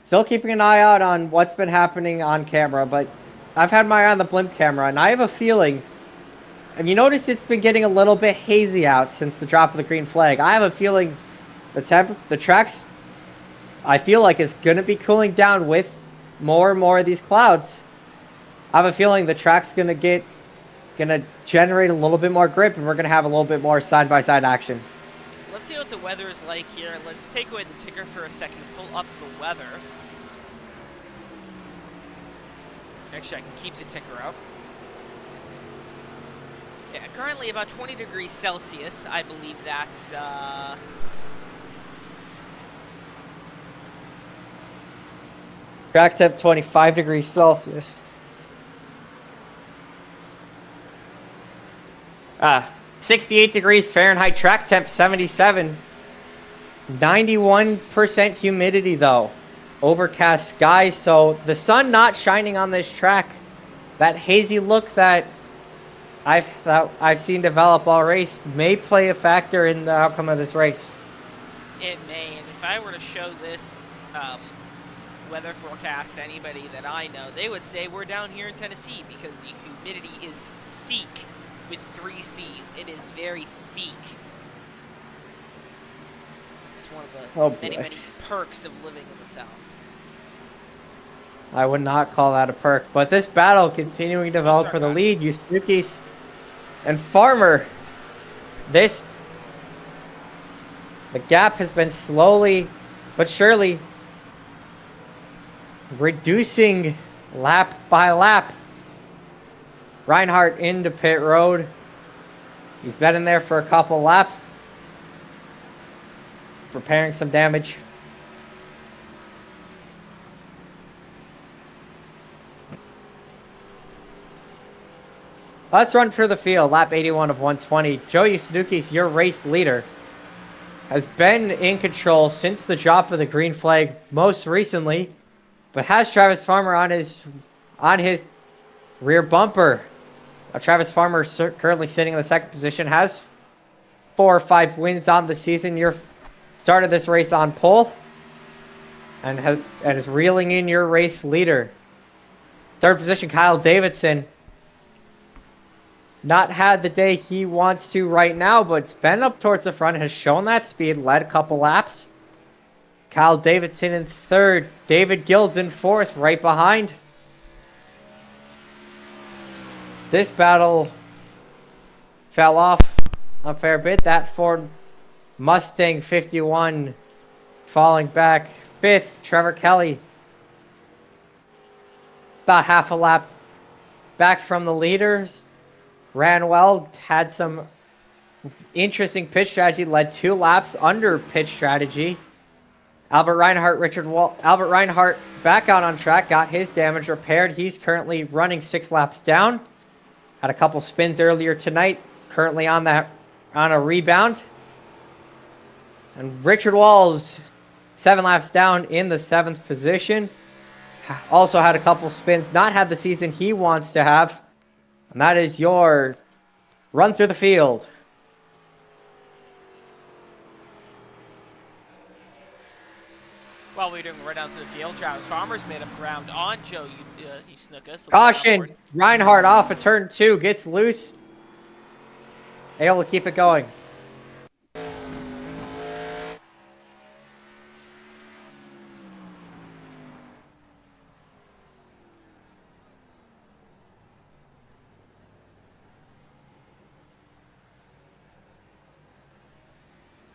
Still keeping an eye out on what's been happening on camera, but I've had my eye on the blimp camera, and I have a feeling, and you notice it's been getting a little bit hazy out since the drop of the green flag. I have a feeling the tracks, I feel like, is going to be cooling down with more and more of these clouds. I have a feeling the track's going to generate a little bit more grip, and we're going to have a little bit more side-by-side action. Let's see what the weather is like here. Let's take away the ticker for a second and pull up the weather. Actually, I can keep the ticker up. Yeah, currently about 20 degrees Celsius. I believe that's, Track temp 25 degrees Celsius. 68 degrees Fahrenheit, track temp 77. 91% humidity though. Overcast skies, so the sun not shining on this track. That hazy look that I've seen develop all race may play a factor in the outcome of this race. It may, and if I were to show this weather forecast to anybody that I know, they would say we're down here in Tennessee because the humidity is thick. With 3 C's. It is very thick. It's one of the many perks of living in the South. I would not call that a perk, but this battle continuing to develop for the lead. Yusnukis and Farmer. The gap has been slowly but surely reducing lap by lap. Reinhardt into pit road. He's been in there for a couple laps, repairing some damage. Let's run through the field. Lap 81 of 120. Joey Snooki's, your race leader, has been in control since the drop of the green flag most recently, but has Travis Farmer on his rear bumper. Travis Farmer currently sitting in the second position, has 4 or 5 wins on the season. You started this race on pole and is reeling in your race leader. Third position, Kyle Davidson. Not had the day he wants to right now, but it's been up towards the front, has shown that speed, led a couple laps. Kyle Davidson in third, David Guilds in fourth, right behind. This battle fell off a fair bit. That Ford Mustang 51 falling back. Fifth, Trevor Kelly. About half a lap back from the leaders. Ran well, had some interesting pitch strategy, led 2 laps under pitch strategy. Albert Reinhardt back out on track, got his damage repaired. He's currently running 6 laps down. Had a couple spins earlier tonight. Currently on a rebound. And Richard Walls, 7 laps down in the 7th position. Also had a couple spins. Not had the season he wants to have. And that is your run through the field. While we're doing right down through the field, Travis Farmer's made up ground on Joe Snookus. Caution! Reinhardt off of turn 2, gets loose. Able to keep it going.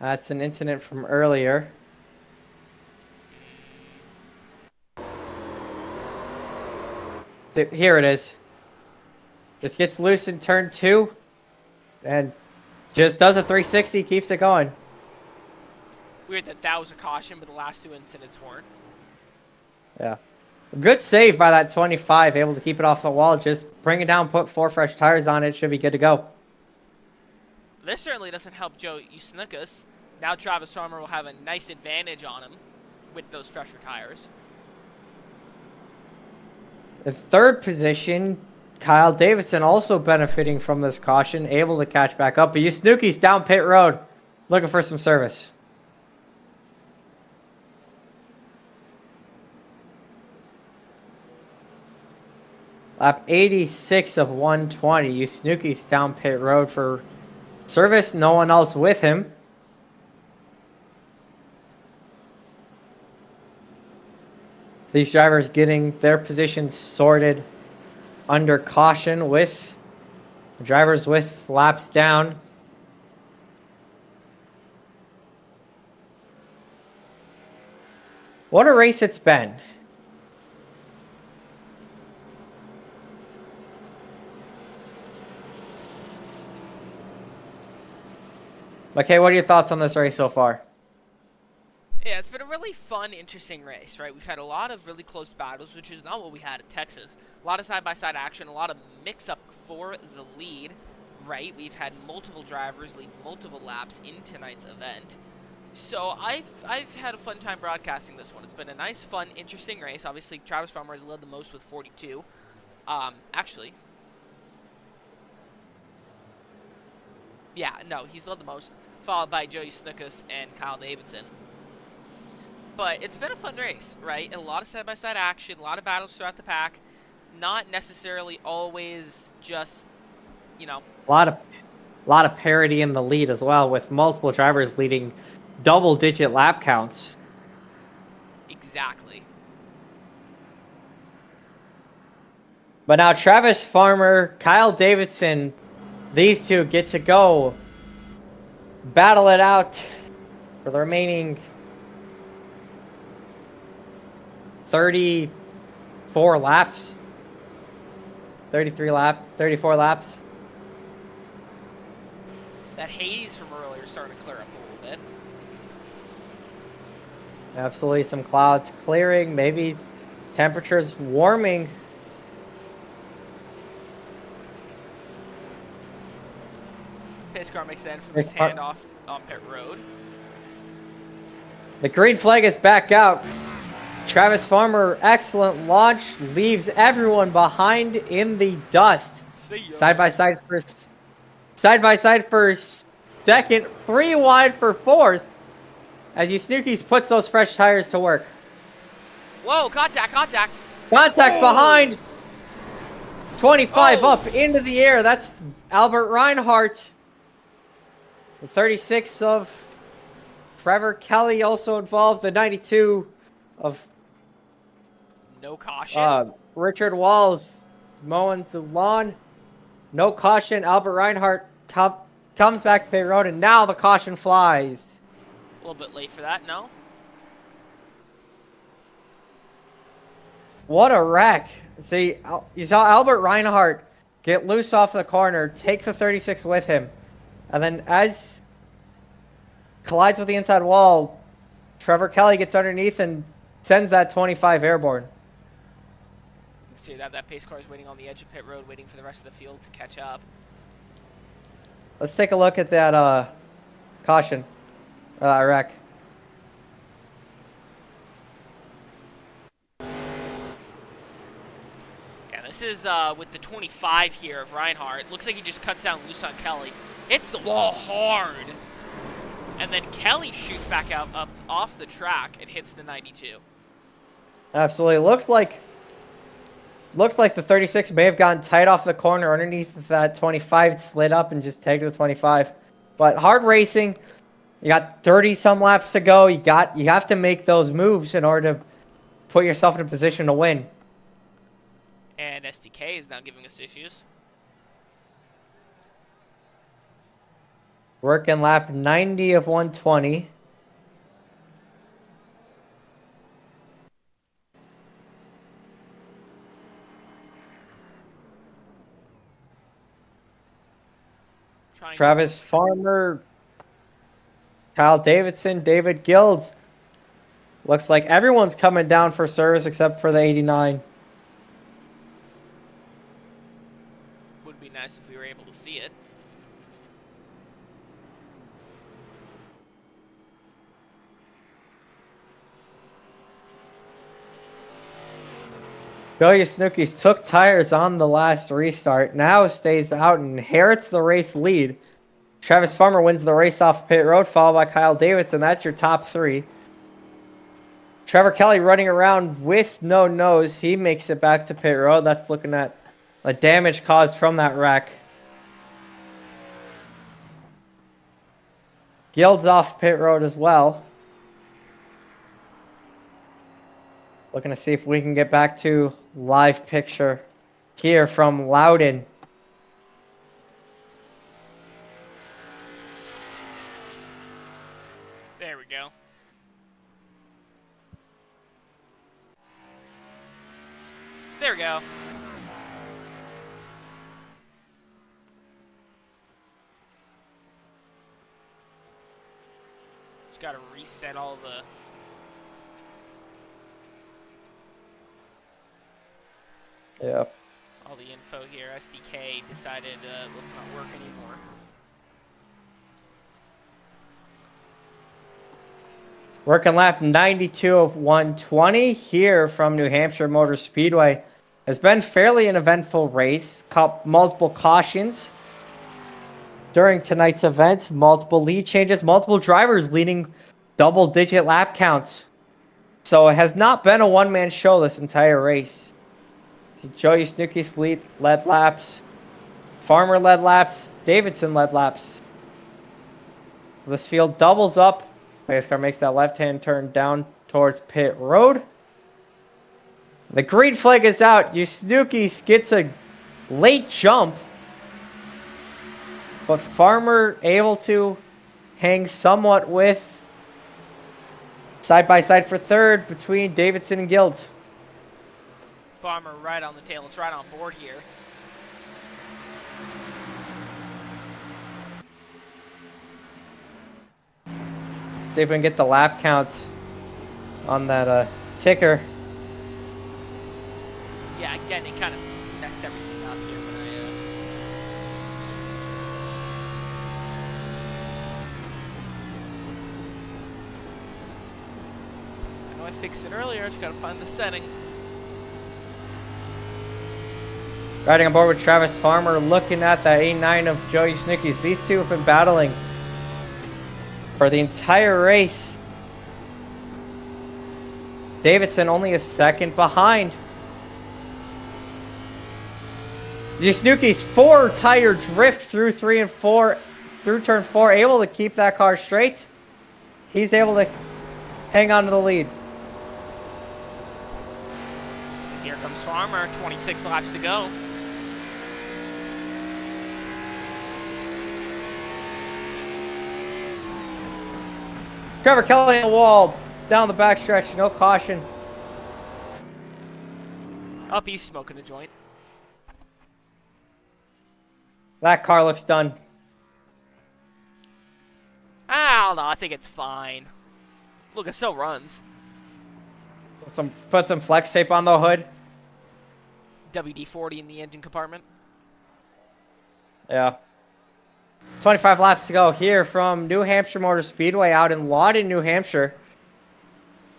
That's an incident from earlier. Here it is. Just gets loose in turn 2. And just does a 360, keeps it going. Weird that was a caution, but the last 2 incidents weren't. Yeah. Good save by that 25, able to keep it off the wall. Just bring it down, put 4 fresh tires on it, should be good to go. This certainly doesn't help Joe Usnikas. Now Travis Farmer will have a nice advantage on him with those fresher tires. In third position, Kyle Davidson also benefiting from this caution, able to catch back up. But Usnikas down pit road, looking for some service. Lap 86 of 120. Usnikas down pit road for service. No one else with him. These drivers getting their positions sorted under caution with drivers with laps down. What a race it's been. Okay, what are your thoughts on this race so far? Yeah, it's been a really fun, interesting race, right? We've had a lot of really close battles, which is not what we had at Texas. A lot of side-by-side action, a lot of mix-up for the lead, right? We've had multiple drivers lead multiple laps in tonight's event. So I've had a fun time broadcasting this one. It's been a nice, fun, interesting race. Obviously, Travis Farmer has led the most with 42. Actually. Yeah, no, he's led the most, followed by Joey Snikas and Kyle Davidson. But it's been a fun race, right? And a lot of side-by-side action, a lot of battles throughout the pack. Not necessarily always just, you know... A lot of parity in the lead as well, with multiple drivers leading double-digit lap counts. Exactly. But now Travis Farmer, Kyle Davidson, these two get to go battle it out for the remaining 34 laps. 34 laps. That haze from earlier is starting to clear up a little bit. Absolutely, some clouds clearing, maybe temperatures warming. Pace car makes sense from his handoff on pit road. The green flag is back out. Travis Farmer, excellent launch, leaves everyone behind in the dust. Side by side for second, 3 wide for fourth. As Usnikas puts those fresh tires to work. Whoa, contact. Contact behind. 25 up into the air. That's Albert Reinhardt. The 36 of Trevor Kelly also involved. The 92 of no caution. Richard Walls mowing the lawn. No caution. Albert Reinhardt comes back to pit road, and now the caution flies. A little bit late for that, no? What a wreck. See, you saw Albert Reinhardt get loose off the corner, take the 36 with him, and then as collides with the inside wall, Trevor Kelly gets underneath and sends that 25 airborne. You can see that pace car is waiting on the edge of pit road, waiting for the rest of the field to catch up. Let's take a look at that caution wreck. Yeah, this is with the 25 here of Reinhardt. Looks like he just cuts down loose on Kelly. Hits the wall hard. And then Kelly shoots back out up off the track and hits the 92. Absolutely. Looked like the 36 may have gotten tight off the corner underneath that 25, slid up and just tagged the 25. But hard racing. You got 30-some laps to go. You have to make those moves in order to put yourself in a position to win. And SDK is now giving us issues. Working lap 90 of 120. Travis Farmer, Kyle Davidson, David Gills. Looks like everyone's coming down for service except for the 89. Would be nice if we were able to see it. Joey Snookies took tires on the last restart. Now stays out and inherits the race lead. Travis Farmer wins the race off pit road, followed by Kyle Davidson. That's your top three. Trevor Kelly running around with no nose. He makes it back to pit road. That's looking at a damage caused from that wreck. Gild's off pit road as well. Looking to see if we can get back to live picture here from Loudon. There we go. There we go. Just gotta reset all the... Yeah. all the info here. SDK decided let's not work anymore. Working lap 92 of 120 here from New Hampshire Motor Speedway. Has been fairly an eventful race. Multiple cautions during tonight's event. Multiple lead changes. Multiple drivers leading double-digit lap counts. So it has not been a one-man show this entire race. Joey Snooki's led laps. Farmer led laps. Davidson led laps. So this field doubles up. Race car makes that left-hand turn down towards pit road. The green flag is out. Snooki's gets a late jump. But Farmer able to hang somewhat with side by side for third between Davidson and Gilds. Farmer right on the tail. It's right on board here. See if we can get the lap count on that ticker. Yeah, again, it kind of messed everything up here when I know I fixed it earlier. I just gotta find the setting. Riding on board with Travis Farmer, looking at that 89 of Joey Snooki's. These two have been battling for the entire race. Davidson only a second behind. Snooki's 4-tire drift through 3 and 4, through turn 4, able to keep that car straight. He's able to hang on to the lead. Here comes Farmer, 26 laps to go. Trevor Kelly on the wall, down the backstretch, no caution. Up, he's smoking a joint. That car looks done. I don't know, I think it's fine. Look, it still runs. Put some flex tape on the hood. WD-40 in the engine compartment. Yeah. 25 laps to go here from New Hampshire Motor Speedway out in Loudon, New Hampshire.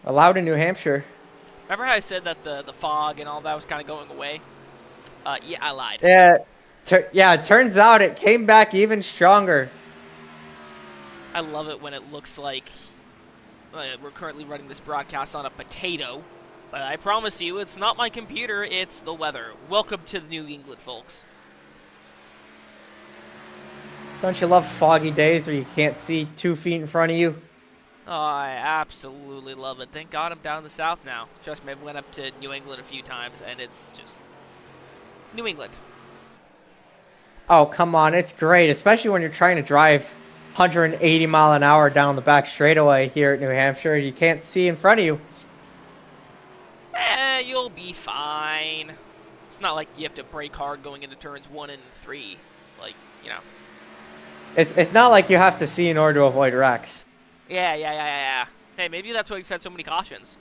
Loudon, New Hampshire. Remember how I said that the fog and all that was kind of going away? Yeah, I lied. Yeah, it turns out it came back even stronger. I love it when it looks like we're currently running this broadcast on a potato. But I promise you, it's not my computer, it's the weather. Welcome to New England, folks. Don't you love foggy days where you can't see 2 feet in front of you? Oh, I absolutely love it. Thank God I'm down in the south now. Trust me, I went up to New England a few times, and it's just New England. Oh, come on. It's great, especially when you're trying to drive 180 mile an hour down the back straightaway here at New Hampshire. You can't see in front of you. You'll be fine. It's not like you have to brake hard going into turns 1 and 3. Like, you know. It's not like you have to see in order to avoid wrecks. Yeah. Hey, maybe that's why we've had so many cautions.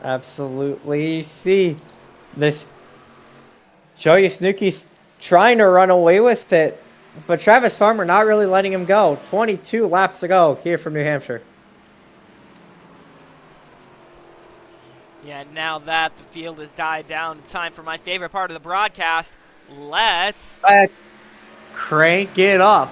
Absolutely. See this. Joey Snooki's trying to run away with it, but Travis Farmer not really letting him go. 22 laps to go here from New Hampshire. Yeah, now that the field has died down, it's time for my favorite part of the broadcast. Let's crank it up.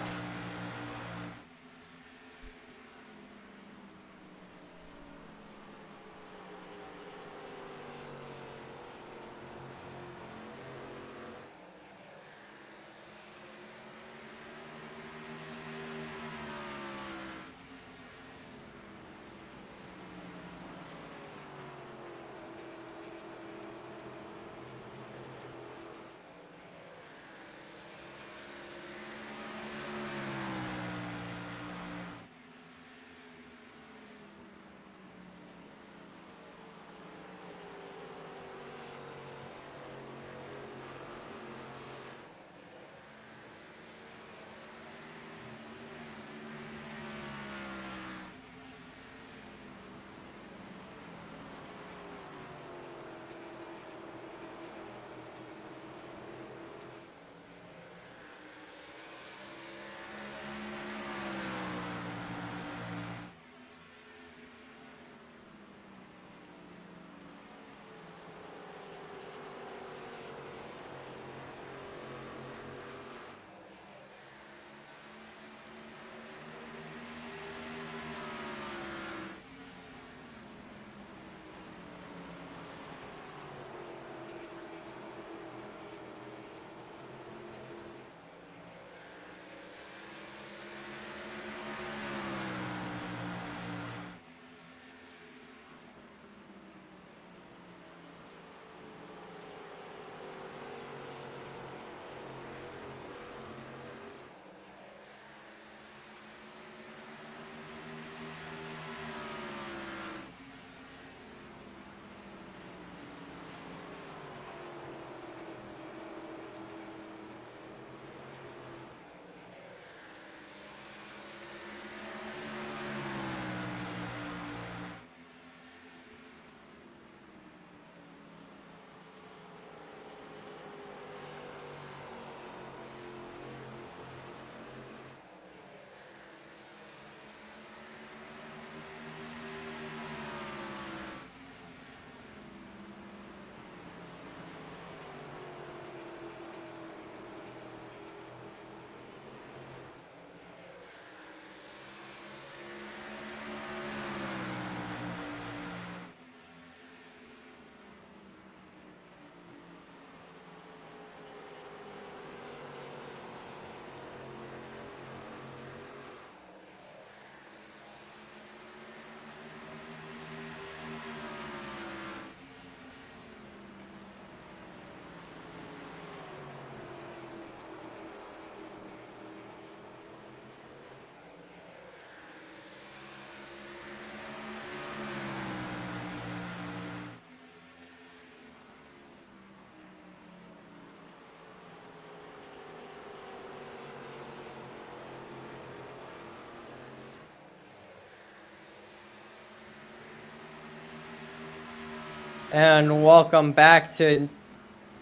And welcome back to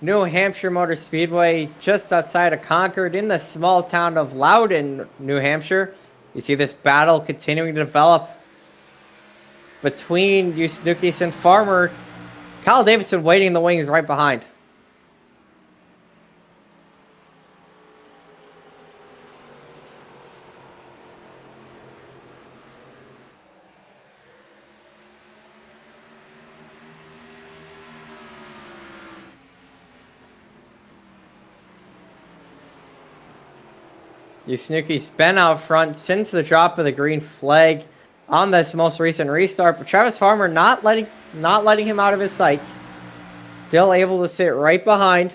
New Hampshire Motor Speedway, just outside of Concord in the small town of Loudon, New Hampshire. You see this battle continuing to develop between Yusnukis and Farmer. Kyle Davidson waiting in the wings right behind. Yusnuki's been out front since the drop of the green flag on this most recent restart, but Travis Farmer not letting him out of his sights. Still able to sit right behind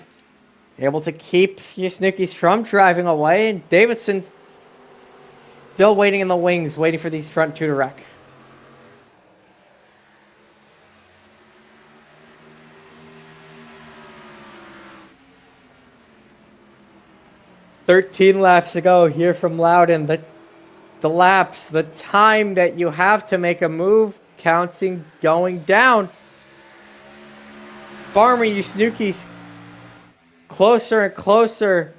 able to keep the Snookies from driving away, and Davidson still waiting in the wings, waiting for these front two to wreck. "13 laps to go" here from Loudon. The laps, the time that you have to make a move, counting going down. Farmer, you Snookies, closer and closer.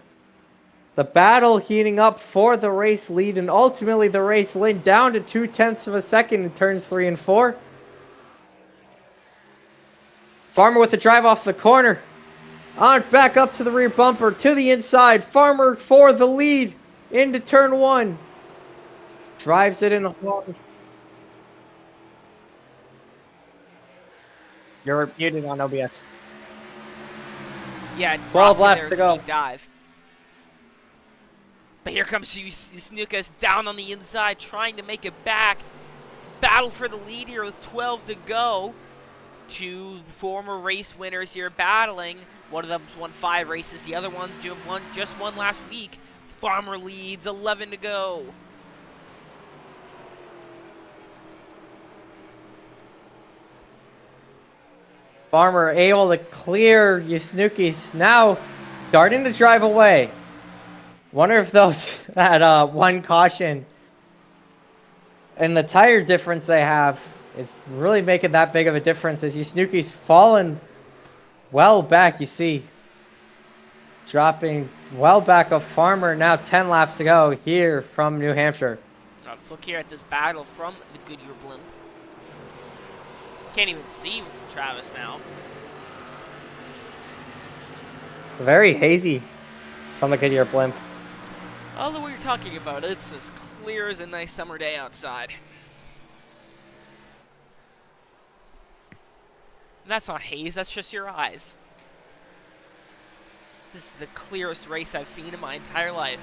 The battle heating up for the race lead, and ultimately the race lead down to 0.2 of a second in turns 3 and 4. Farmer with the drive off the corner. On back up to the rear bumper, to the inside. Farmer for the lead into turn 1. Drives it in the hard. You're muted on OBS. Yeah, 12 Roskin laps there to with go. a deep dive. But here comes Snukas down on the inside, trying to make it back. Battle for the lead here with 12 to go. Two former race winners here battling. One of them's won 5 races. The other one's just won last week. Farmer leads, 11 to go. Farmer able to clear Snookies. Now starting to drive away. Wonder if those had one caution and the tire difference they have is really making that big of a difference as Snookies falling well back. You see dropping well back of Farmer. Now 10 laps to go here from New Hampshire. Let's look here at this battle from the Goodyear blimp. Can't even see Travis now. Very hazy from the Goodyear blimp. Although what you're talking about, it's as clear as a nice summer day outside. And that's not haze, that's just your eyes. This is the clearest race I've seen in my entire life.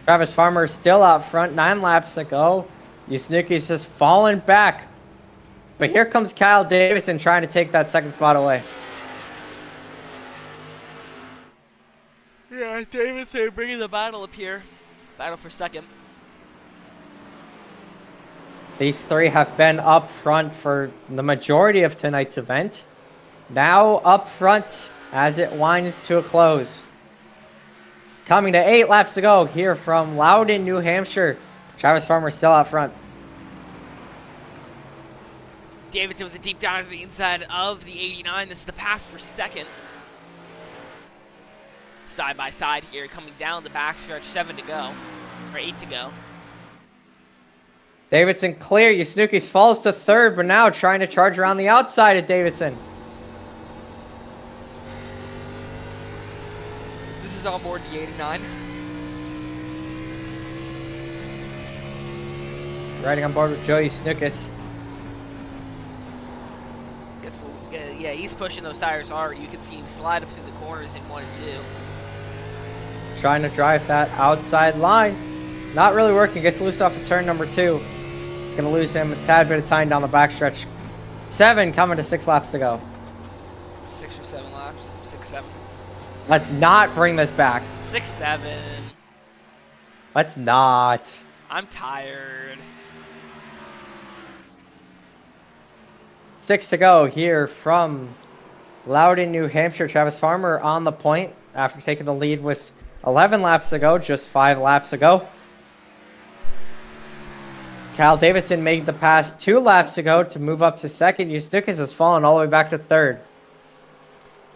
Travis Farmer still out front, 9 laps to go. Snookies has fallen back. But here comes Kyle Davidson trying to take that second spot away. Yeah, Davidson bringing the battle up here. Battle for second. These three have been up front for the majority of tonight's event. Now up front as it winds to a close. Coming to 8 laps to go here from Loudon, New Hampshire. Travis Farmer still out front. Davidson with a deep dive to the inside of the 89. This is the pass for second. Side by side here, coming down the backstretch, 7 to go, or 8 to go. Davidson clear. Snookies falls to third, but now trying to charge around the outside of Davidson. This is on board the 89. Riding on board with Joey Snookus. Yeah, he's pushing those tires hard. You can see him slide up through the corners in 1 and 2. Trying to drive that outside line. Not really working. Gets loose off of turn number 2. It's going to lose him a tad bit of time down the backstretch. 7 coming to 6 laps to go. 6 or 7 laps. 6, 7. Let's not bring this back. 6, 7. Let's not. I'm tired. 6 to go here from Loudon, New Hampshire. Travis Farmer on the point after taking the lead with 11 laps to go, just 5 laps ago. Kyle Davidson made the pass 2 laps ago to move up to second. Snookus has fallen all the way back to third.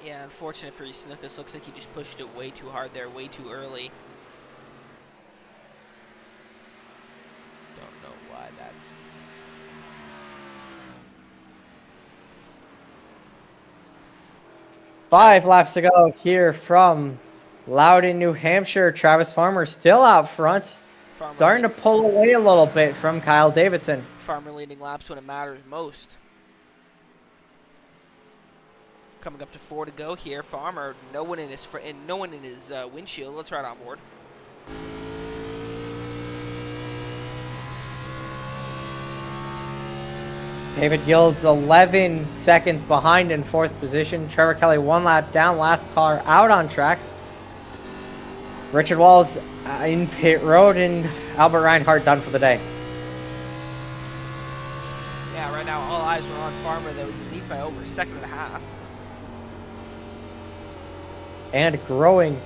Yeah, unfortunate for Snookus. Looks like he just pushed it way too hard there, way too early. Don't know why that's... 5 laps to go here from Loudon, New Hampshire. Travis Farmer still out front. Starting to pull away a little bit from Kyle Davidson. Farmer leading laps when it matters most. Coming up to 4 to go here. Farmer, no one in his windshield. Let's ride on board. David Gills 11 seconds behind in 4th position. Trevor Kelly 1 lap down, last car out on track. Richard Walls in pit road, and Albert Reinhardt done for the day. Yeah, right now all eyes are on Farmer that was in lead by over a second and a half. And growing.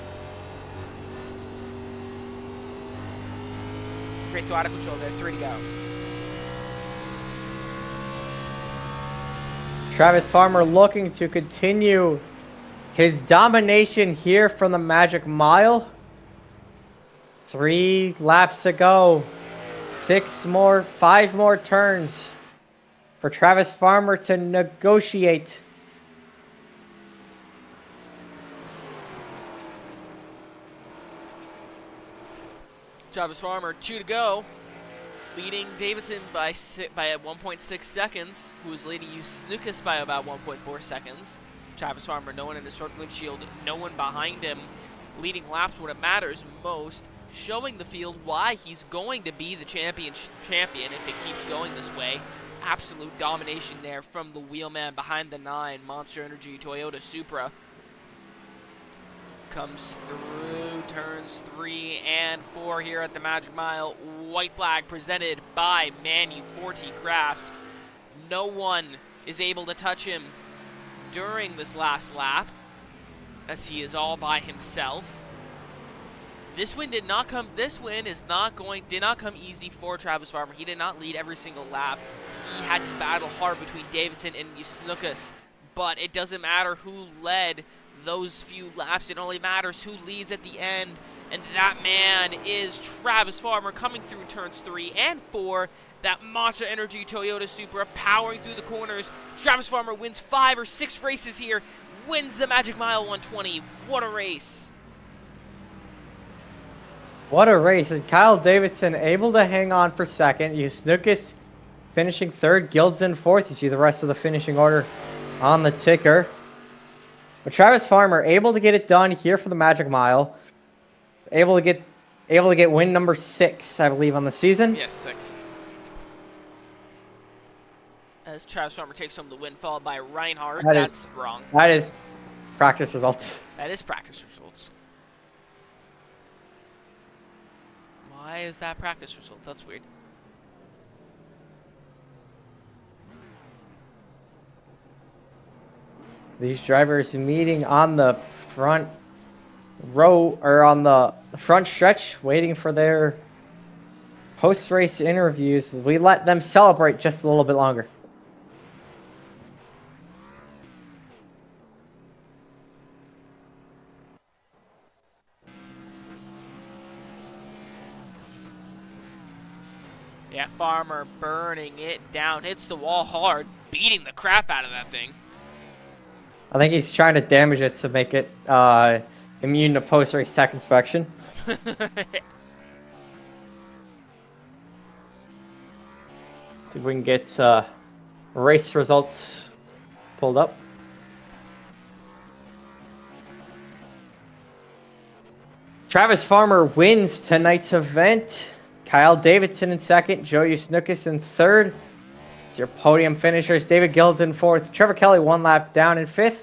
Great throttle control there, 3 to go. Travis Farmer looking to continue his domination here from the Magic Mile. 3 laps to go. 5 more turns for Travis Farmer to negotiate. Travis Farmer, 2 to go, leading Davidson by 1.6 seconds, who is leading Snookus by about 1.4 seconds. Travis Farmer, no one in his front windshield, no one behind him, leading laps when it matters most, showing the field why he's going to be the champion if it keeps going this way. Absolute domination there from the wheelman behind the 9, Monster Energy Toyota Supra. Comes through turns 3 and 4 here at the Magic Mile. White flag presented by Manu Forti Crafts. No one is able to touch him during this last lap, as he is all by himself. This win did not come easy for Travis Farmer. He did not lead every single lap. He had to battle hard between Davidson and Snookus, but it doesn't matter who led those few laps. It only matters who leads at the end, and that man is Travis Farmer, coming through turns 3 and 4. That Monster Energy Toyota Supra powering through the corners. Travis Farmer wins 5 or 6 races here, wins the Magic Mile 120. What a race. What a race. And Kyle Davidson able to hang on for second. Snookus finishing 3rd, Gilds in 4th. You see the rest of the finishing order on the ticker. But Travis Farmer able to get it done here for the Magic Mile. Able to get win number 6, I believe, on the season. Yes, 6. As Travis Farmer takes home the win, followed by Reinhardt. That's wrong. That is practice results. That is practice results. Why is that practice result? That's weird. These drivers meeting on the front row, or on the front stretch, waiting for their post-race interviews. We let them celebrate just a little bit longer. Yeah, Farmer burning it down, hits the wall hard, beating the crap out of that thing. I think he's trying to damage it to make it immune to post-race tech inspection. See if we can get race results pulled up. Travis Farmer wins tonight's event. Kyle Davidson in 2nd, Joey Snookus in 3rd. It's your podium finishers. David Gilds in 4th. Trevor Kelly 1 lap down in 5th.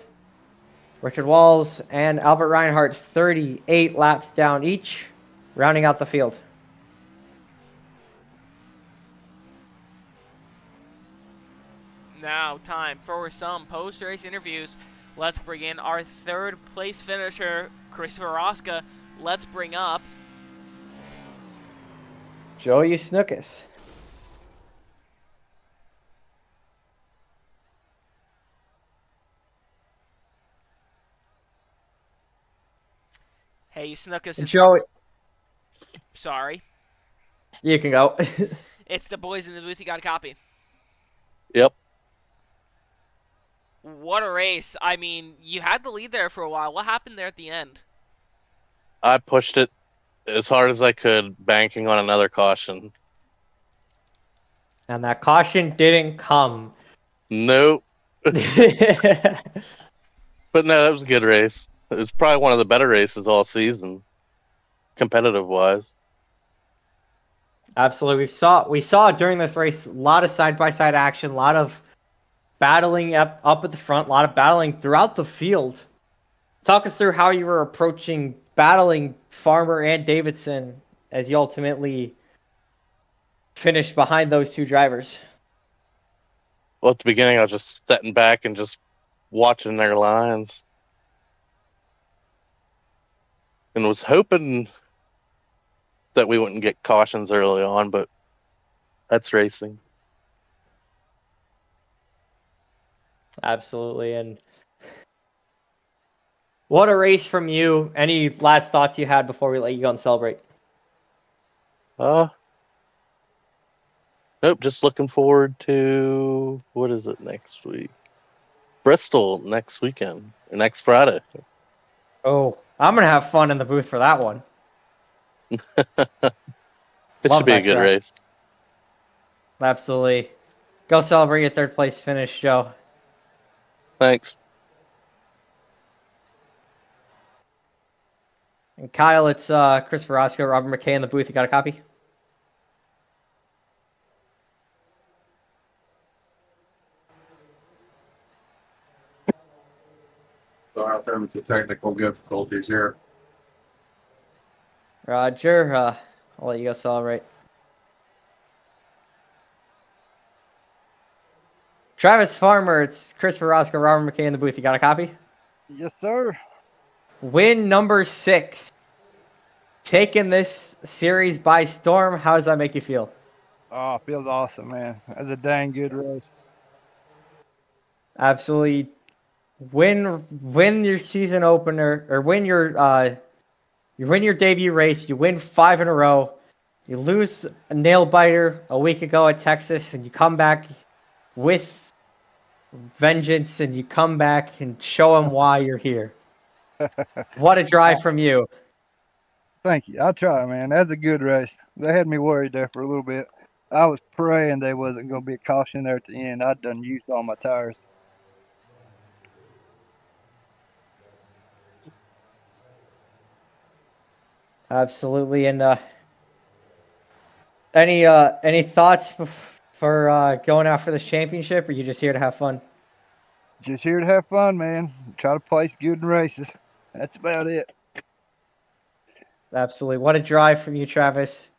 Richard Walls and Albert Reinhardt 38 laps down each, rounding out the field. Now time for some post-race interviews. Let's bring in our 3rd place finisher, Christopher Rosca. Let's bring up Joey Snookus. Hey, Snookus. Joey. Sorry. You can go. It's the boys in the booth. You got a copy. Yep. What a race. I mean, you had the lead there for a while. What happened there at the end? I pushed it as hard as I could, banking on another caution. And that caution didn't come. Nope. But no, that was a good race. It was probably one of the better races all season, competitive-wise. Absolutely. We saw during this race a lot of side-by-side action, a lot of battling up at the front, a lot of battling throughout the field. Talk us through how you were approaching battling Farmer and Davidson as you ultimately finished behind those two drivers. Well, at the beginning, I was just sitting back and just watching their lines, and was hoping that we wouldn't get cautions early on, but that's racing. Absolutely. And what a race from you. Any last thoughts you had before we let you go and celebrate? Nope, just looking forward to, what is it next week? Bristol next weekend, or next Friday. Oh, I'm going to have fun in the booth for that one. It Love should be a that good track. race. Absolutely. Go celebrate your third place finish, Joe. Thanks. And Kyle, it's Chris Verosco, Robert McKay in the booth. You got a copy? So out there with the technical difficulties here. Roger. I'll let you go celebrate. Travis Farmer, it's Chris Verosco, Robert McKay in the booth. You got a copy? Yes, sir. Win number 6. Taking this series by storm. How does that make you feel? Oh, feels awesome, man. That's a dang good race. Absolutely. Win your season opener, or win your debut race. You win 5 in a row. You lose a nail biter a week ago at Texas, and you come back with vengeance, and you come back and show them why you're here. What a drive from you. Thank you. I'll try, man. That's a good race. They had me worried there for a little bit. I was praying there wasn't going to be a caution there at the end. I'd done used all my tires. Absolutely. And any thoughts for going after this championship, or are you just here to have fun? Just here to have fun, man. Try to place good in races. That's about it. Absolutely. What a drive from you, Travis.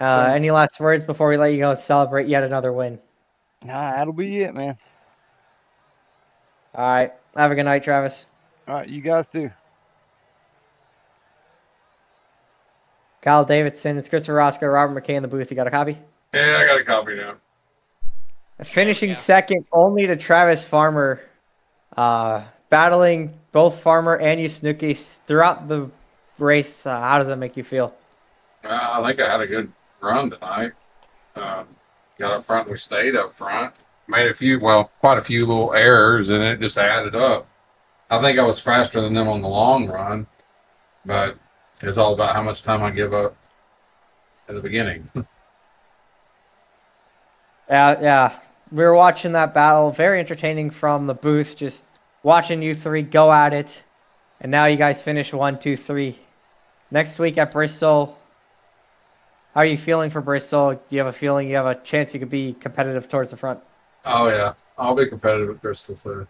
Any last words before we let you go and celebrate yet another win? Nah, that'll be it, man. All right. Have a good night, Travis. All right, you guys too. Kyle Davidson, it's Christopher Roscoe, Robert McKay in the booth. You got a copy? Yeah, I got a copy now. Finishing second only to Travis Farmer. Battling both Farmer and Yusnuki throughout the race. How does that make you feel? I think I had a good run tonight. Got up front. We stayed up front. Made quite a few little errors, and it just added up. I think I was faster than them on the long run, but it's all about how much time I give up at the beginning. Yeah. We were watching that battle. Very entertaining from the booth. Just watching you three go at it. And now you guys finish 1, 2, 3. Next week at Bristol, how are you feeling for Bristol? Do you have a feeling you have a chance you could be competitive towards the front? Oh, yeah. I'll be competitive at Bristol, too.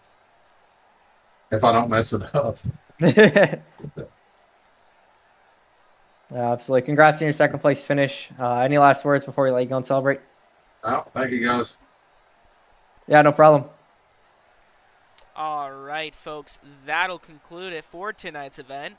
If I don't mess it up. Absolutely. Congrats on your second place finish. Any last words before we let you go and celebrate? Oh, thank you, guys. Yeah, no problem. All right, folks, that'll conclude it for tonight's event.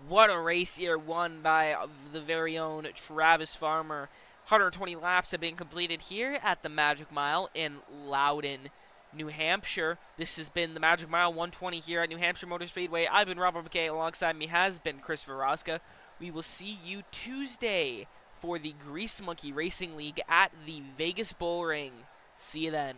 What a race here won by the very own Travis Farmer. 120 laps have been completed here at the Magic Mile in Loudon, New Hampshire. This has been the Magic Mile 120 here at New Hampshire Motor Speedway. I've been Robert McKay. Alongside me has been Chris Verosca. We will see you Tuesday for the Grease Monkey Racing League at the Vegas Bull Ring. See you then.